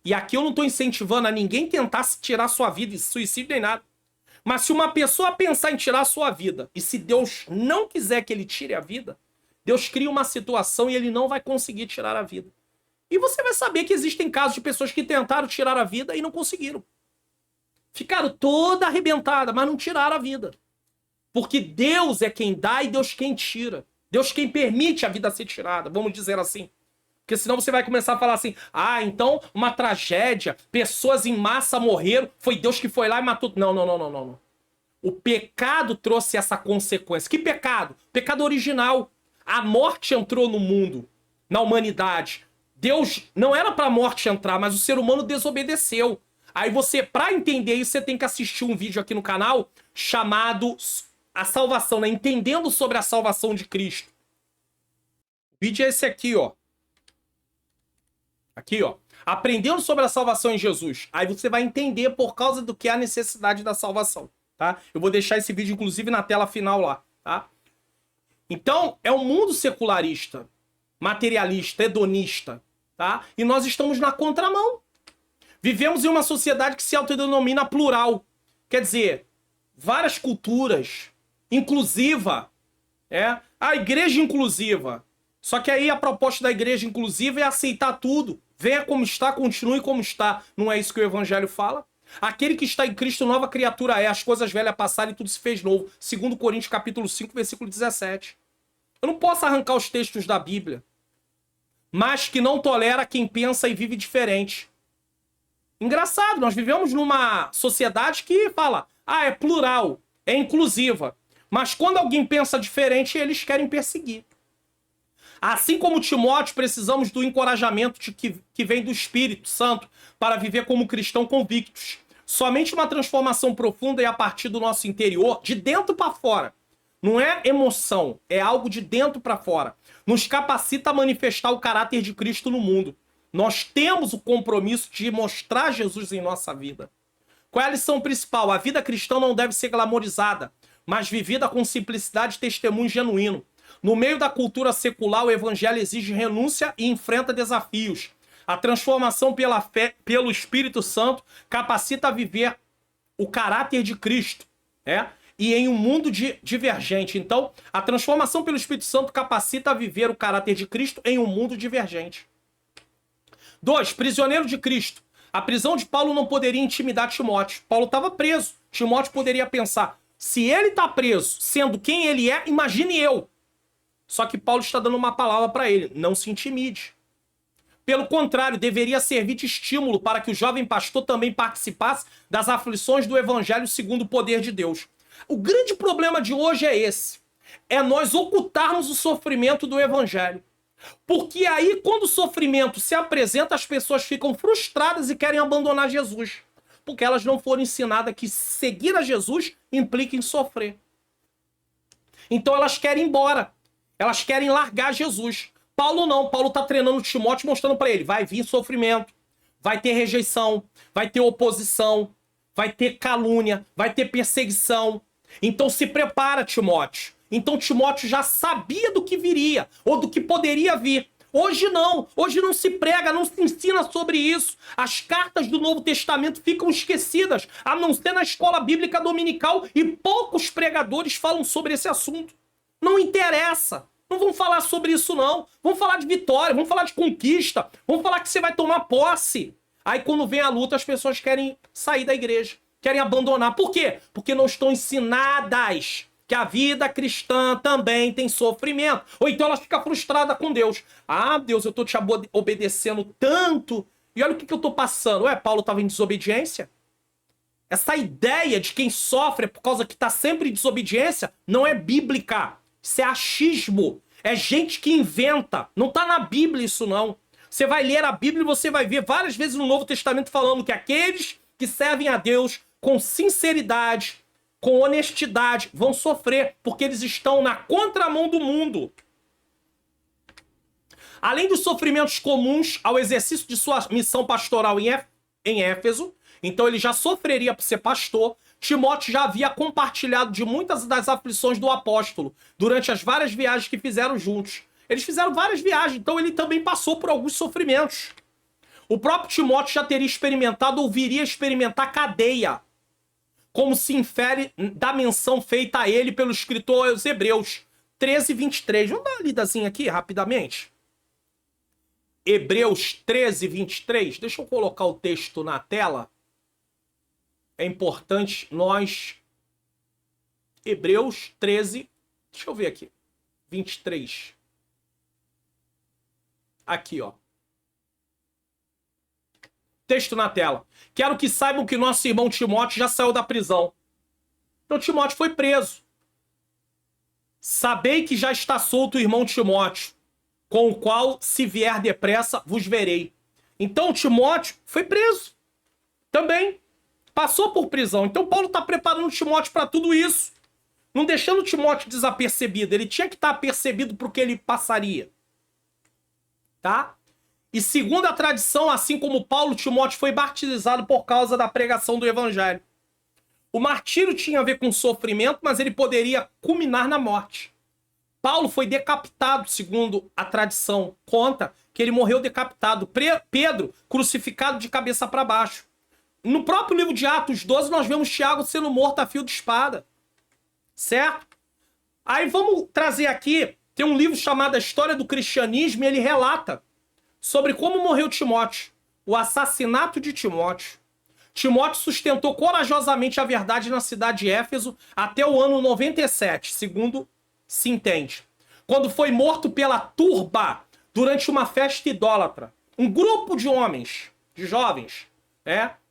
E aqui eu não estou incentivando a ninguém tentar tirar sua vida, suicídio nem nada. Mas se uma pessoa pensar em tirar a sua vida, e se Deus não quiser que ele tire a vida, Deus cria uma situação e ele não vai conseguir tirar a vida. E você vai saber que existem casos de pessoas que tentaram tirar a vida e não conseguiram. Ficaram toda arrebentada, mas não tiraram a vida. Porque Deus é quem dá e Deus quem tira. Deus quem permite a vida ser tirada, vamos dizer assim. Porque senão você vai começar a falar assim: então uma tragédia, pessoas em massa morreram, foi Deus que foi lá e matou. Não. O pecado trouxe essa consequência. Que pecado? Pecado original. A morte entrou no mundo, na humanidade. Deus não era para a morte entrar, mas o ser humano desobedeceu. Aí você, para entender isso, você tem que assistir um vídeo aqui no canal chamado A Salvação, né? Entendendo sobre a salvação de Cristo. O vídeo é esse aqui, ó. Aqui, ó. Aprendendo sobre a salvação em Jesus. Aí você vai entender por causa do que é a necessidade da salvação. tá? Eu vou deixar esse vídeo, inclusive, na tela final lá, tá? Então, é um mundo secularista, materialista, hedonista, tá? E nós estamos na contramão. Vivemos em uma sociedade que se autodenomina plural. Quer dizer, várias culturas, inclusiva, a igreja inclusiva. Só que aí a proposta da igreja inclusiva é aceitar tudo. Venha como está, continue como está. Não é isso que o evangelho fala? Aquele que está em Cristo, nova criatura é. As coisas velhas passaram e tudo se fez novo. 2 Coríntios capítulo 5, versículo 17. Eu não posso arrancar os textos da Bíblia. Mas que não tolera quem pensa e vive diferente. Engraçado, nós vivemos numa sociedade que fala, é plural, é inclusiva. Mas quando alguém pensa diferente, eles querem perseguir. Assim como Timóteo, precisamos do encorajamento que vem do Espírito Santo para viver como cristão convictos. Somente uma transformação profunda e a partir do nosso interior, de dentro para fora. Não é emoção, é algo de dentro para fora. Nos capacita a manifestar o caráter de Cristo no mundo. Nós temos o compromisso de mostrar Jesus em nossa vida. Qual é a lição principal? A vida cristã não deve ser glamorizada, mas vivida com simplicidade e testemunho genuíno. No meio da cultura secular, o evangelho exige renúncia e enfrenta desafios. A transformação pela fé, pelo Espírito Santo, capacita a viver o caráter de Cristo, e em um mundo divergente. Então, a transformação pelo Espírito Santo capacita a viver o caráter de Cristo em um mundo divergente. 2. Prisioneiro de Cristo. A prisão de Paulo não poderia intimidar Timóteo. Paulo estava preso. Timóteo poderia pensar, se ele está preso, sendo quem ele é, imagine eu. Só que Paulo está dando uma palavra para ele, não se intimide. Pelo contrário, deveria servir de estímulo para que o jovem pastor também participasse das aflições do evangelho segundo o poder de Deus. O grande problema de hoje é esse. É nós ocultarmos o sofrimento do evangelho. Porque aí, quando o sofrimento se apresenta, as pessoas ficam frustradas e querem abandonar Jesus. Porque elas não foram ensinadas que seguir a Jesus implica em sofrer. Então elas querem ir embora. Elas querem largar Jesus. Paulo não. Paulo está treinando Timóteo, mostrando para ele, vai vir sofrimento, vai ter rejeição, vai ter oposição, vai ter calúnia, vai ter perseguição. Então se prepara, Timóteo. Então Timóteo já sabia do que viria, ou do que poderia vir. Hoje não se prega, não se ensina sobre isso. As cartas do Novo Testamento ficam esquecidas, a não ser na escola bíblica dominical, e poucos pregadores falam sobre esse assunto. Não interessa. Não vamos falar sobre isso, não. Vamos falar de vitória, vamos falar de conquista, vamos falar que você vai tomar posse. Aí quando vem a luta, as pessoas querem sair da igreja, querem abandonar. Por quê? Porque não estão ensinadas que a vida cristã também tem sofrimento. Ou então ela fica frustrada com Deus. Deus, eu tô te obedecendo tanto, e olha o que eu tô passando. Paulo estava em desobediência? Essa ideia de quem sofre é por causa que está sempre em desobediência não é bíblica. Isso é achismo. É gente que inventa. Não está na Bíblia isso, não. Você vai ler a Bíblia e você vai ver várias vezes no Novo Testamento falando que aqueles que servem a Deus com sinceridade, com honestidade, vão sofrer, porque eles estão na contramão do mundo. Além dos sofrimentos comuns ao exercício de sua missão pastoral em Éfeso, então ele já sofreria por ser pastor, Timóteo já havia compartilhado de muitas das aflições do apóstolo durante as várias viagens que fizeram juntos. Eles fizeram várias viagens, então ele também passou por alguns sofrimentos. O próprio Timóteo já teria experimentado ou viria experimentar cadeia, como se infere da menção feita a ele pelo escritor aos Hebreus 13, 23. Vamos dar uma lidazinha aqui rapidamente. Hebreus 13, 23. Deixa eu colocar o texto na tela. É importante nós... Hebreus 13... Deixa eu ver aqui. 23. Aqui, ó. Texto na tela. Quero que saibam que nosso irmão Timóteo já saiu da prisão. Então Timóteo foi preso. Sabei que já está solto o irmão Timóteo, com o qual, se vier depressa, vos verei. Então Timóteo foi preso. Também. Passou por prisão. Então Paulo está preparando Timóteo para tudo isso. Não deixando Timóteo desapercebido. Ele tinha que estar apercebido para o que ele passaria. Tá? E segundo a tradição, assim como Paulo, Timóteo foi batizado por causa da pregação do evangelho. O martírio tinha a ver com sofrimento, mas ele poderia culminar na morte. Paulo foi decapitado, segundo a tradição conta, que ele morreu decapitado. Pedro, crucificado de cabeça para baixo. No próprio livro de Atos 12, nós vemos Tiago sendo morto a fio de espada. Certo? Aí vamos trazer aqui, tem um livro chamado A História do Cristianismo, e ele relata sobre como morreu Timóteo. O assassinato de Timóteo. Timóteo sustentou corajosamente a verdade na cidade de Éfeso até o ano 97, segundo se entende. Quando foi morto pela turba durante uma festa idólatra. Um grupo de homens, de jovens,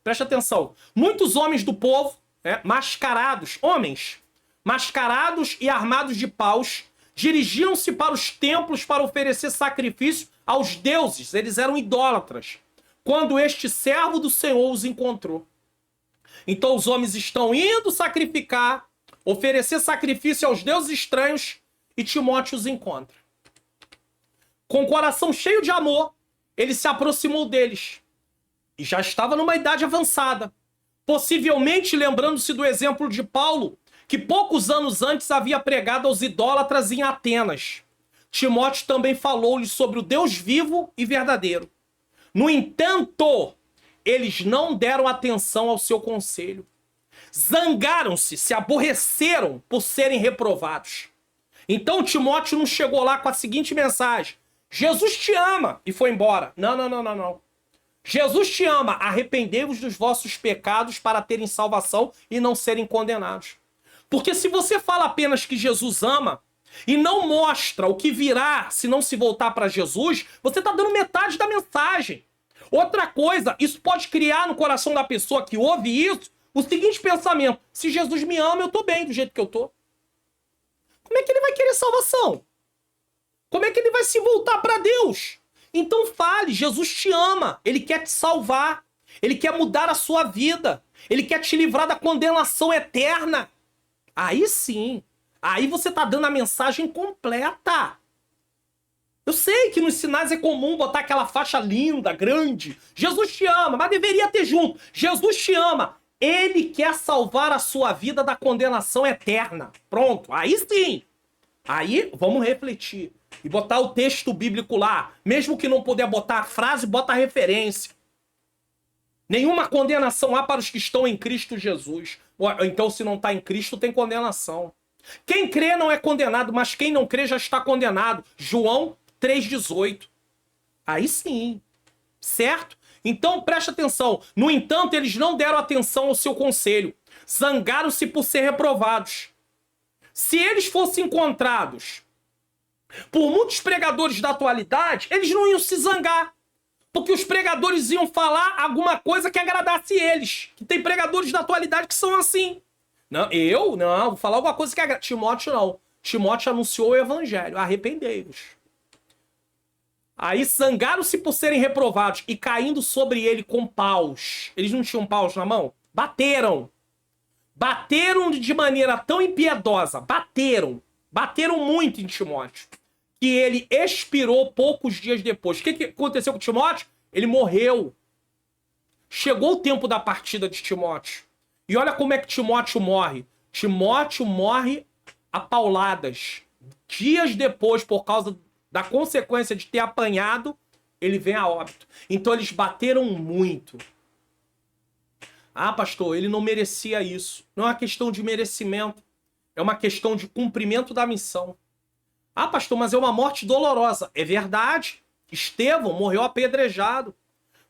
preste atenção. Muitos homens do povo, mascarados, homens, mascarados e armados de paus, dirigiam-se para os templos para oferecer sacrifício aos deuses. Eles eram idólatras. Quando este servo do Senhor os encontrou. Então os homens estão indo sacrificar, oferecer sacrifício aos deuses estranhos, e Timóteo os encontra. Com o coração cheio de amor, ele se aproximou deles. E já estava numa idade avançada. Possivelmente lembrando-se do exemplo de Paulo, que poucos anos antes havia pregado aos idólatras em Atenas. Timóteo também falou-lhes sobre o Deus vivo e verdadeiro. No entanto, eles não deram atenção ao seu conselho. Zangaram-se, se aborreceram por serem reprovados. Então Timóteo não chegou lá com a seguinte mensagem: Jesus te ama, e foi embora. Não. Jesus te ama, arrependei-vos dos vossos pecados para terem salvação e não serem condenados. Porque se você fala apenas que Jesus ama e não mostra o que virá se não se voltar para Jesus, você está dando metade da mensagem. Outra coisa, isso pode criar no coração da pessoa que ouve isso o seguinte pensamento: se Jesus me ama, eu estou bem do jeito que eu estou. Como é que ele vai querer salvação? Como é que ele vai se voltar para Deus? Então fale, Jesus te ama, ele quer te salvar, ele quer mudar a sua vida, ele quer te livrar da condenação eterna. Aí sim, aí você está dando a mensagem completa. Eu sei que nos sinais é comum botar aquela faixa linda, grande. Jesus te ama, mas deveria ter junto. Jesus te ama. Ele quer salvar a sua vida da condenação eterna. Pronto, aí sim. Aí vamos refletir. E botar o texto bíblico lá. Mesmo que não puder botar a frase, bota a referência. Nenhuma condenação há para os que estão em Cristo Jesus. Então, se não está em Cristo, tem condenação. Quem crê não é condenado, mas quem não crê já está condenado. João 3,18. Aí sim. Certo? Então preste atenção. No entanto, eles não deram atenção ao seu conselho. Zangaram-se por ser reprovados. Se eles fossem encontrados por muitos pregadores da atualidade, eles não iam se zangar. Porque os pregadores iam falar alguma coisa que agradasse eles. Que tem pregadores da atualidade que são assim. Não, vou falar alguma coisa que agrade. Timóteo não. Timóteo anunciou o evangelho. Arrependei-vos. Aí zangaram-se por serem reprovados e caindo sobre ele com paus. Eles não tinham paus na mão? Bateram. Bateram de maneira tão impiedosa. Bateram muito em Timóteo. Que ele expirou poucos dias depois. O que aconteceu com Timóteo? Ele morreu. Chegou o tempo da partida de Timóteo. E olha como é que Timóteo morre. Timóteo morre a pauladas. Dias depois, por causa da consequência de ter apanhado, ele vem a óbito. Então eles bateram muito. Ah, pastor, ele não merecia isso. Não é uma questão de merecimento. É uma questão de cumprimento da missão. Ah, pastor, mas é uma morte dolorosa. É verdade. Estevão morreu apedrejado.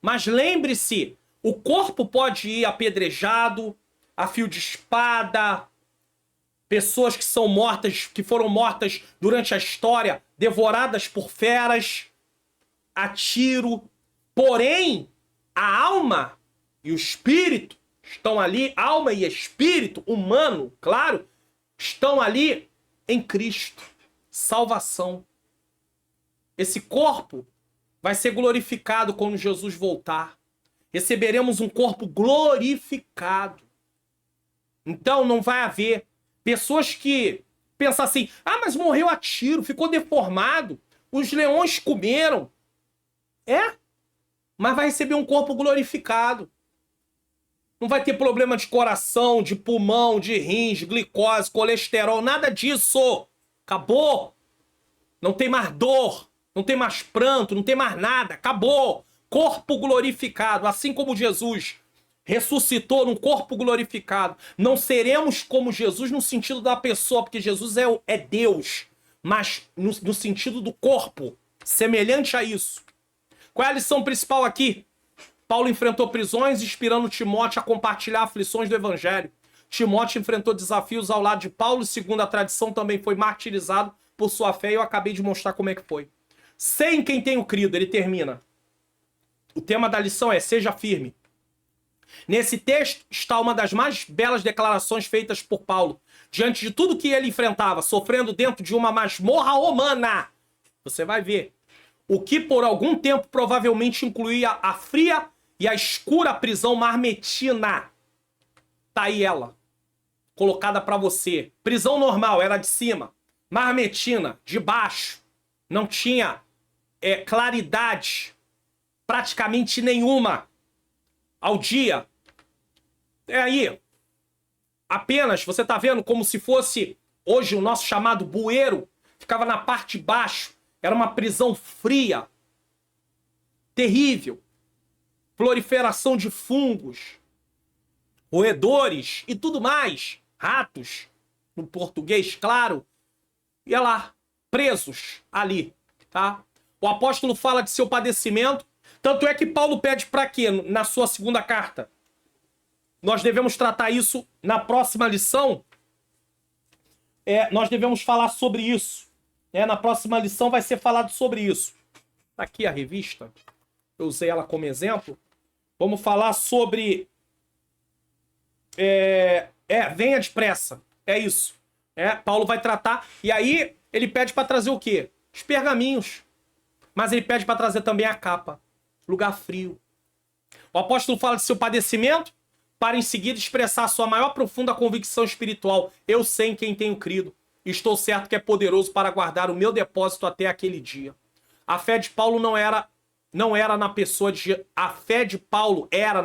Mas lembre-se, o corpo pode ir apedrejado, a fio de espada, pessoas que são mortas, que foram mortas durante a história, devoradas por feras, a tiro. Porém, a alma e o espírito estão ali, alma e espírito humano, claro, estão ali em Cristo. Salvação. Esse corpo vai ser glorificado quando Jesus voltar. Receberemos um corpo glorificado. Então não vai haver pessoas que pensam assim: ah, mas morreu a tiro, ficou deformado, os leões comeram. É, mas vai receber um corpo glorificado. Não vai ter problema de coração, de pulmão, de rins, glicose, colesterol, nada disso. Acabou. Não tem mais dor, não tem mais pranto, não tem mais nada. Acabou. Corpo glorificado, assim como Jesus ressuscitou num corpo glorificado. Não seremos como Jesus no sentido da pessoa, porque Jesus é Deus, mas no sentido do corpo, semelhante a isso. Qual é a lição principal aqui? Paulo enfrentou prisões, inspirando Timóteo a compartilhar aflições do evangelho. Timóteo enfrentou desafios ao lado de Paulo e, segundo a tradição, também foi martirizado por sua fé, e eu acabei de mostrar como é que foi. Sei em quem tenho crido, ele termina. O tema da lição é: seja firme. Nesse texto está uma das mais belas declarações feitas por Paulo, diante de tudo que ele enfrentava, sofrendo dentro de uma masmorra romana. Você vai ver. O que por algum tempo provavelmente incluía a fria e a escura prisão marmetina. Tá aí ela, colocada para você. Prisão normal, era de cima. Marmetina, de baixo. Não tinha claridade praticamente nenhuma ao dia. É aí. Apenas, você tá vendo como se fosse hoje o nosso chamado bueiro. Ficava na parte de baixo. Era uma prisão fria. Terrível. Proliferação de fungos. Roedores e tudo mais. Ratos. No português, claro. E olha lá. Presos ali. Tá? O apóstolo fala de seu padecimento. Tanto é que Paulo pede para quê na sua segunda carta? Nós devemos tratar isso na próxima lição. Nós devemos falar sobre isso. Na próxima lição vai ser falado sobre isso. Tá aqui a revista. Eu usei ela como exemplo. Vamos falar sobre... venha depressa. É isso. Paulo vai tratar. E aí ele pede para trazer o quê? Os pergaminhos. Mas ele pede para trazer também a capa. Lugar frio. O apóstolo fala de seu padecimento para em seguida expressar a sua maior profunda convicção espiritual. Eu sei em quem tenho crido. Estou certo que é poderoso para guardar o meu depósito até aquele dia. A fé de Paulo não era na pessoa de... A fé de Paulo era.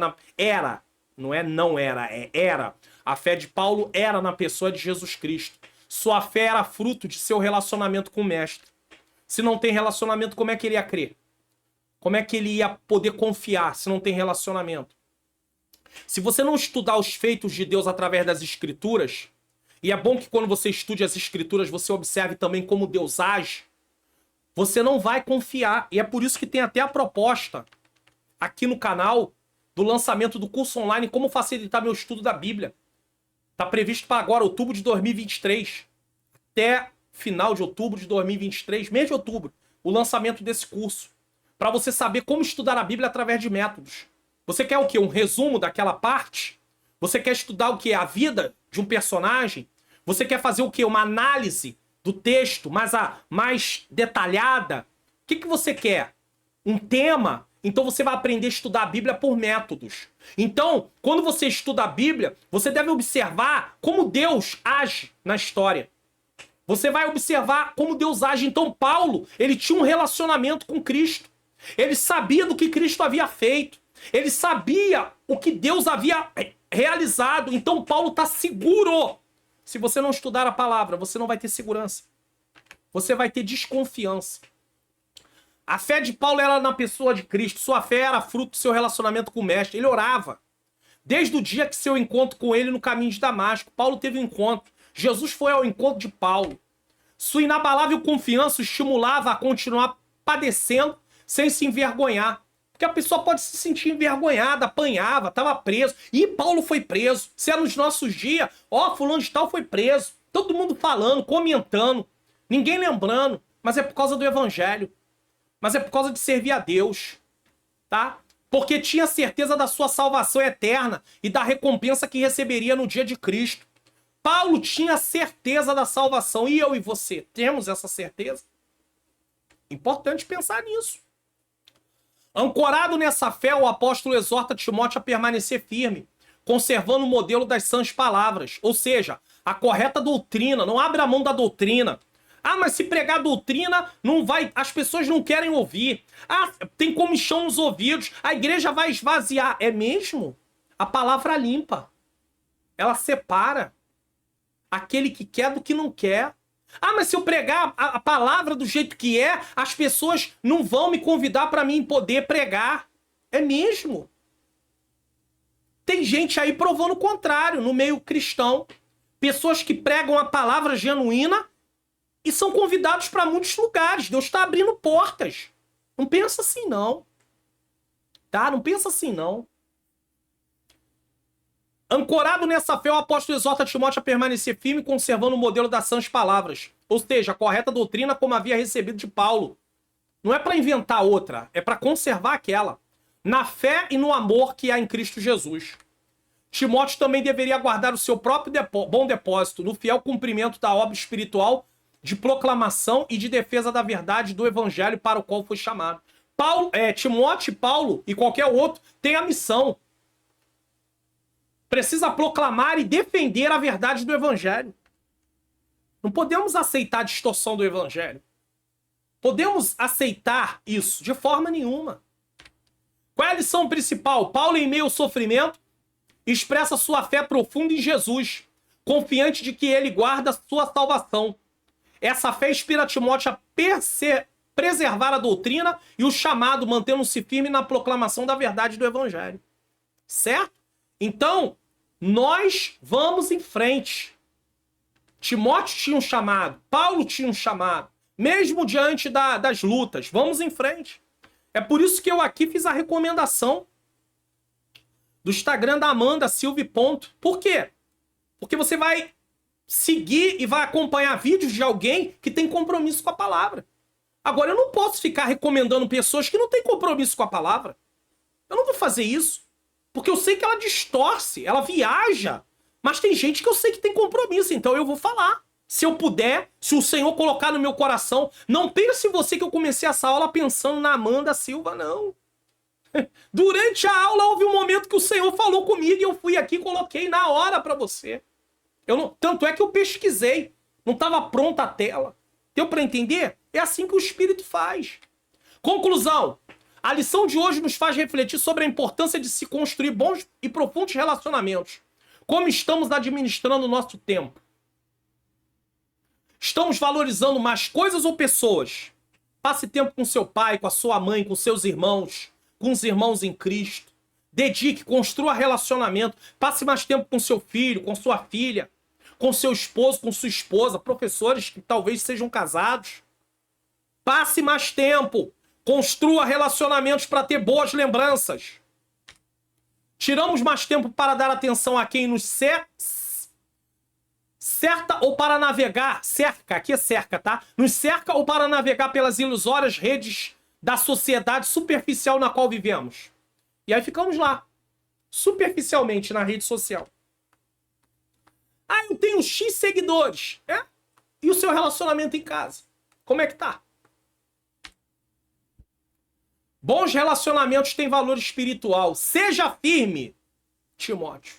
Não é não era, era. A fé de Paulo era na pessoa de Jesus Cristo. Sua fé era fruto de seu relacionamento com o Mestre. Se não tem relacionamento, como é que ele ia crer? Como é que ele ia poder confiar se não tem relacionamento? Se você não estudar os feitos de Deus através das Escrituras, e é bom que quando você estude as Escrituras, você observe também como Deus age, você não vai confiar. E é por isso que tem até a proposta aqui no canal do lançamento do curso online Como Facilitar Meu Estudo da Bíblia. Está previsto para agora, outubro de 2023. Até final de outubro de 2023, mês de outubro, o lançamento desse curso. Para você saber como estudar a Bíblia através de métodos. Você quer o quê? Um resumo daquela parte? Você quer estudar o quê? A vida de um personagem? Você quer fazer o quê? Uma análise do texto mais detalhada? O que você quer? Um tema? Então você vai aprender a estudar a Bíblia por métodos. Então, quando você estuda a Bíblia, você deve observar como Deus age na história. Você vai observar como Deus age. Então Paulo, ele tinha um relacionamento com Cristo. Ele sabia do que Cristo havia feito. Ele sabia o que Deus havia realizado. Então Paulo está seguro. Se você não estudar a palavra, você não vai ter segurança. Você vai ter desconfiança. A fé de Paulo era na pessoa de Cristo. Sua fé era fruto do seu relacionamento com o Mestre. Ele orava. Desde o dia que seu encontro com ele no caminho de Damasco. Paulo teve um encontro. Jesus foi ao encontro de Paulo. Sua inabalável confiança o estimulava a continuar padecendo sem se envergonhar. Porque a pessoa pode se sentir envergonhada, apanhava, estava preso. E Paulo foi preso. Se é nos nossos dias, fulano de tal foi preso. Todo mundo falando, comentando. Ninguém lembrando. Mas é por causa do evangelho. Mas é por causa de servir a Deus. Tá? Porque tinha certeza da sua salvação eterna e da recompensa que receberia no dia de Cristo. Paulo tinha certeza da salvação. E eu e você temos essa certeza? Importante pensar nisso. Ancorado nessa fé, o apóstolo exorta Timóteo a permanecer firme, conservando o modelo das sãs palavras, ou seja, a correta doutrina. Não abra mão da doutrina. Mas se pregar doutrina, não vai, as pessoas não querem ouvir. Tem comichão nos ouvidos, a igreja vai esvaziar. É mesmo? A palavra limpa. Ela separa aquele que quer do que não quer. Ah, mas se eu pregar a palavra do jeito que é, as pessoas não vão me convidar para mim poder pregar. É mesmo. Tem gente aí provando o contrário, no meio cristão. Pessoas que pregam a palavra genuína e são convidados para muitos lugares. Deus está abrindo portas. Não pensa assim, não. Tá? Não pensa assim, não. Ancorado nessa fé, o apóstolo exorta Timóteo a permanecer firme, conservando o modelo das sãs palavras. Ou seja, a correta doutrina como havia recebido de Paulo. Não é para inventar outra, é para conservar aquela. Na fé e no amor que há em Cristo Jesus. Timóteo também deveria guardar o seu próprio bom depósito no fiel cumprimento da obra espiritual de proclamação e de defesa da verdade do evangelho para o qual foi chamado. Timóteo, Paulo e qualquer outro tem a missão. Precisa proclamar e defender a verdade do evangelho. Não podemos aceitar a distorção do evangelho. Podemos aceitar isso de forma nenhuma. Qual é a lição principal? Paulo, em meio ao sofrimento, expressa sua fé profunda em Jesus, confiante de que ele guarda sua salvação. Essa fé inspira Timóteo a preservar a doutrina e o chamado, mantendo-se firme na proclamação da verdade do evangelho. Certo? Então, nós vamos em frente. Timóteo tinha um chamado, Paulo tinha um chamado, mesmo diante das lutas. Vamos em frente. É por isso que eu aqui fiz a recomendação do Instagram da Amanda Silva. Por quê? Porque você vai seguir e vai acompanhar vídeos de alguém que tem compromisso com a palavra. Agora, eu não posso ficar recomendando pessoas que não têm compromisso com a palavra. Eu não vou fazer isso. Porque eu sei que ela distorce, ela viaja. Mas tem gente que eu sei que tem compromisso, então eu vou falar. Se eu puder, se o Senhor colocar no meu coração. Não pense você que eu comecei essa aula pensando na Amanda Silva, não. Durante a aula houve um momento que o Senhor falou comigo e eu fui aqui e coloquei na hora para você. Tanto é que eu pesquisei. Não estava pronta a tela. Deu para entender? É assim que o Espírito faz. Conclusão. A lição de hoje nos faz refletir sobre a importância de se construir bons e profundos relacionamentos. Como estamos administrando o nosso tempo? Estamos valorizando mais coisas ou pessoas? Passe tempo com seu pai, com a sua mãe, com seus irmãos, com os irmãos em Cristo. Dedique, construa relacionamento. Passe mais tempo com seu filho, com sua filha, com seu esposo, com sua esposa, professores que talvez sejam casados. Passe mais tempo. Construa relacionamentos para ter boas lembranças. Tiramos mais tempo para dar atenção a quem nos cerca ou para navegar. Cerca, aqui é cerca, tá? Nos cerca ou para navegar pelas ilusórias redes da sociedade superficial na qual vivemos. E aí ficamos lá, superficialmente na rede social. Ah, eu tenho X seguidores. É? E o seu relacionamento em casa? Como é que tá? Bons relacionamentos têm valor espiritual. Seja firme, Timóteo.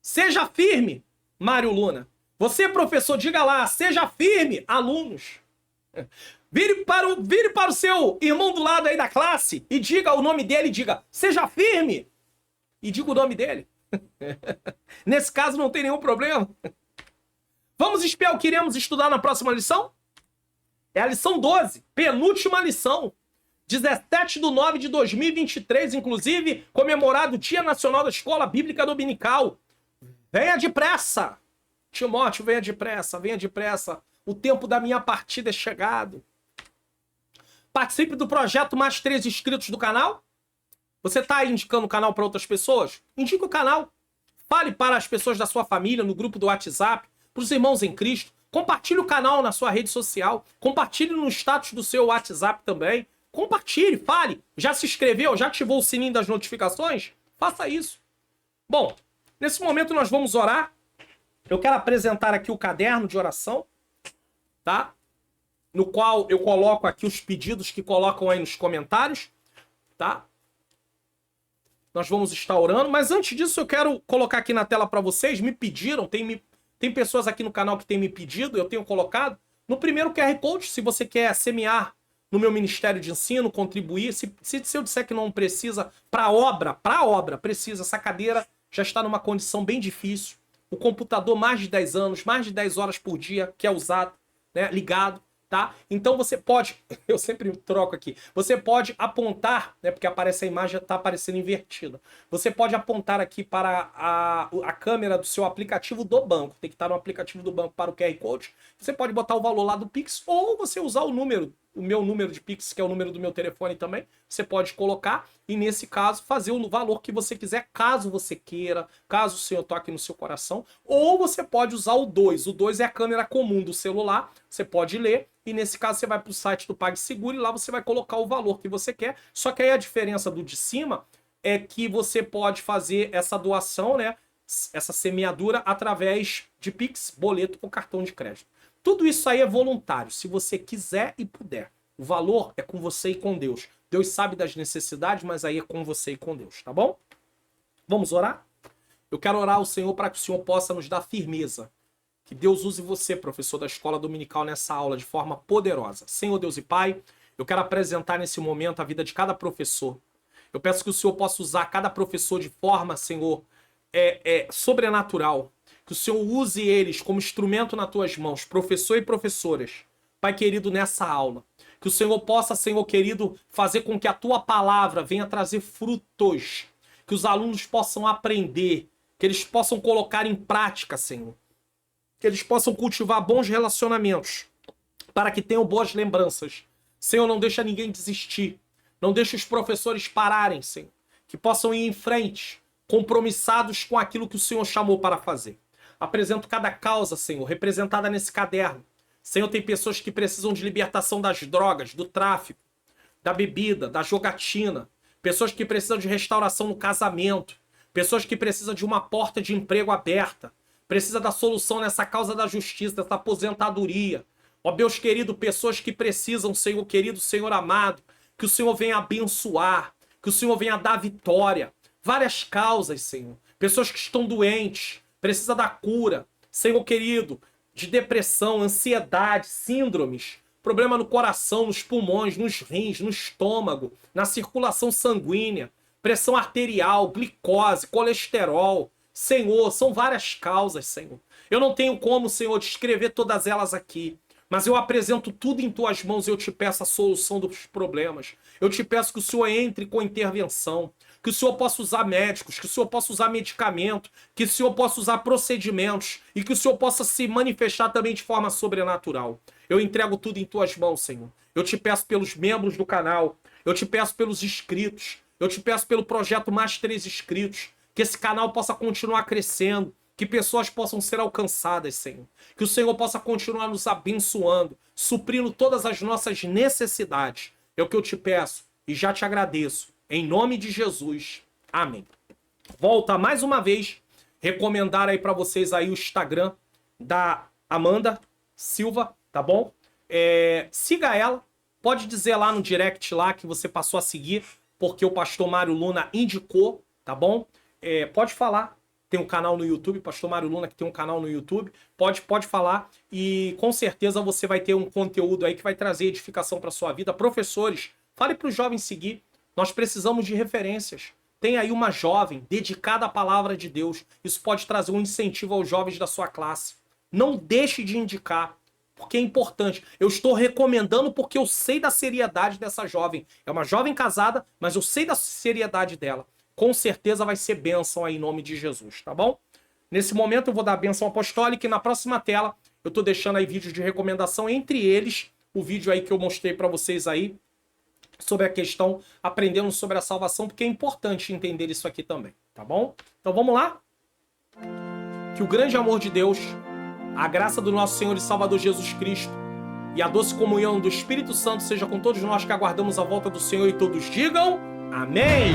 Seja firme, Mário Luna. Você, professor, diga lá, seja firme, alunos. Vire para o seu irmão do lado aí da classe e diga o nome dele, diga, seja firme. E diga o nome dele. Nesse caso não tem nenhum problema. Vamos espiar o que iremos estudar na próxima lição? É a lição 12, penúltima lição. 17/9/2023, inclusive, comemorado o Dia Nacional da Escola Bíblica Dominical. Venha depressa! Timóteo, venha depressa, venha depressa. O tempo da minha partida é chegado. Participe do projeto Mais 3 inscritos do canal. Você está indicando o canal para outras pessoas? Indique o canal. Fale para as pessoas da sua família, no grupo do WhatsApp, para os irmãos em Cristo. Compartilhe o canal na sua rede social. Compartilhe no status do seu WhatsApp também. Compartilhe, fale. Já se inscreveu? Já ativou o sininho das notificações? Faça isso. Bom, nesse momento nós vamos orar. Eu quero apresentar aqui o caderno de oração, tá? No qual eu coloco aqui os pedidos que colocam aí nos comentários, tá? Nós vamos estar orando, mas antes disso eu quero colocar aqui na tela para vocês. Me pediram, tem pessoas aqui no canal que têm me pedido, eu tenho colocado. No primeiro QR Code, se você quer semear no meu ministério de ensino, contribuir. Se eu disser que não precisa, para obra, precisa. Essa cadeira já está numa condição bem difícil. O computador, mais de 10 anos, mais de 10 horas por dia que é usado, né, ligado, tá? Então você pode, eu sempre troco aqui, você pode apontar, né, porque aparece a imagem, está aparecendo invertida. Você pode apontar aqui para a câmera do seu aplicativo do banco, tem que estar no aplicativo do banco para o QR Code. Você pode botar o valor lá do Pix ou você usar o número, o meu número de Pix, que é o número do meu telefone também, você pode colocar e, nesse caso, fazer o valor que você quiser, caso você queira, caso o Senhor toque no seu coração, ou você pode usar o 2. O 2 é a câmera comum do celular, você pode ler, e nesse caso você vai para o site do PagSeguro e lá você vai colocar o valor que você quer, só que aí a diferença do de cima é que você pode fazer essa doação, né, essa semeadura através de Pix, boleto ou cartão de crédito. Tudo isso aí é voluntário, se você quiser e puder. O valor é com você e com Deus. Deus sabe das necessidades, mas aí é com você e com Deus, tá bom? Vamos orar? Eu quero orar ao Senhor para que o Senhor possa nos dar firmeza. Que Deus use você, professor da escola dominical, nessa aula de forma poderosa. Senhor Deus e Pai, eu quero apresentar nesse momento a vida de cada professor. Eu peço que o Senhor possa usar cada professor de forma, Senhor, sobrenatural. Que o Senhor use eles como instrumento nas tuas mãos, professor e professoras. Pai querido, nessa aula. Que o Senhor possa, Senhor querido, fazer com que a tua palavra venha trazer frutos. Que os alunos possam aprender. Que eles possam colocar em prática, Senhor. Que eles possam cultivar bons relacionamentos. Para que tenham boas lembranças. Senhor, não deixa ninguém desistir. Não deixa os professores pararem, Senhor. Que possam ir em frente, compromissados com aquilo que o Senhor chamou para fazer. Apresento cada causa, Senhor, representada nesse caderno. Senhor, tem pessoas que precisam de libertação das drogas, do tráfico, da bebida, da jogatina. Pessoas que precisam de restauração no casamento. Pessoas que precisam de uma porta de emprego aberta. Precisa da solução nessa causa da justiça, dessa aposentadoria. Ó Deus querido, pessoas que precisam, Senhor querido, Senhor amado, que o Senhor venha abençoar, que o Senhor venha dar vitória. Várias causas, Senhor. Pessoas que estão doentes, precisa da cura. Senhor querido, de depressão, ansiedade, síndromes, problema no coração, nos pulmões, nos rins, no estômago, na circulação sanguínea, pressão arterial, glicose, colesterol. Senhor, são várias causas, Senhor. Eu não tenho como, Senhor, descrever todas elas aqui. Mas eu apresento tudo em tuas mãos e eu te peço a solução dos problemas. Eu te peço que o Senhor entre com intervenção. Que o Senhor possa usar médicos, que o Senhor possa usar medicamento, que o Senhor possa usar procedimentos e que o Senhor possa se manifestar também de forma sobrenatural. Eu entrego tudo em tuas mãos, Senhor. Eu te peço pelos membros do canal. Eu te peço pelos inscritos. Eu te peço pelo projeto Mais 3 Inscritos. Que esse canal possa continuar crescendo. Que pessoas possam ser alcançadas, Senhor. Que o Senhor possa continuar nos abençoando, suprindo todas as nossas necessidades. É o que eu te peço e já te agradeço. Em nome de Jesus. Amém. Volta mais uma vez, recomendar aí para vocês aí o Instagram da Amanda Silva, tá bom? Siga ela. Pode dizer lá no direct lá que você passou a seguir, porque o pastor Mário Luna indicou, tá bom? Pode falar. Tem um canal no YouTube, pastor Mário Luna, que tem um canal no YouTube. Pode falar e com certeza você vai ter um conteúdo aí que vai trazer edificação para sua vida. Professores, fale para os jovens seguir. Nós precisamos de referências. Tem aí uma jovem dedicada à palavra de Deus. Isso pode trazer um incentivo aos jovens da sua classe. Não deixe de indicar, porque é importante. Eu estou recomendando porque eu sei da seriedade dessa jovem. É uma jovem casada, mas eu sei da seriedade dela. Com certeza vai ser bênção aí em nome de Jesus, tá bom? Nesse momento eu vou dar a bênção apostólica e na próxima tela eu tô deixando aí vídeos de recomendação, entre eles o vídeo aí que eu mostrei para vocês aí sobre a questão, aprendendo sobre a salvação, porque é importante entender isso aqui também, tá bom? Então vamos lá? Que o grande amor de Deus, a graça do nosso Senhor e Salvador Jesus Cristo e a doce comunhão do Espírito Santo seja com todos nós que aguardamos a volta do Senhor e todos digam amém!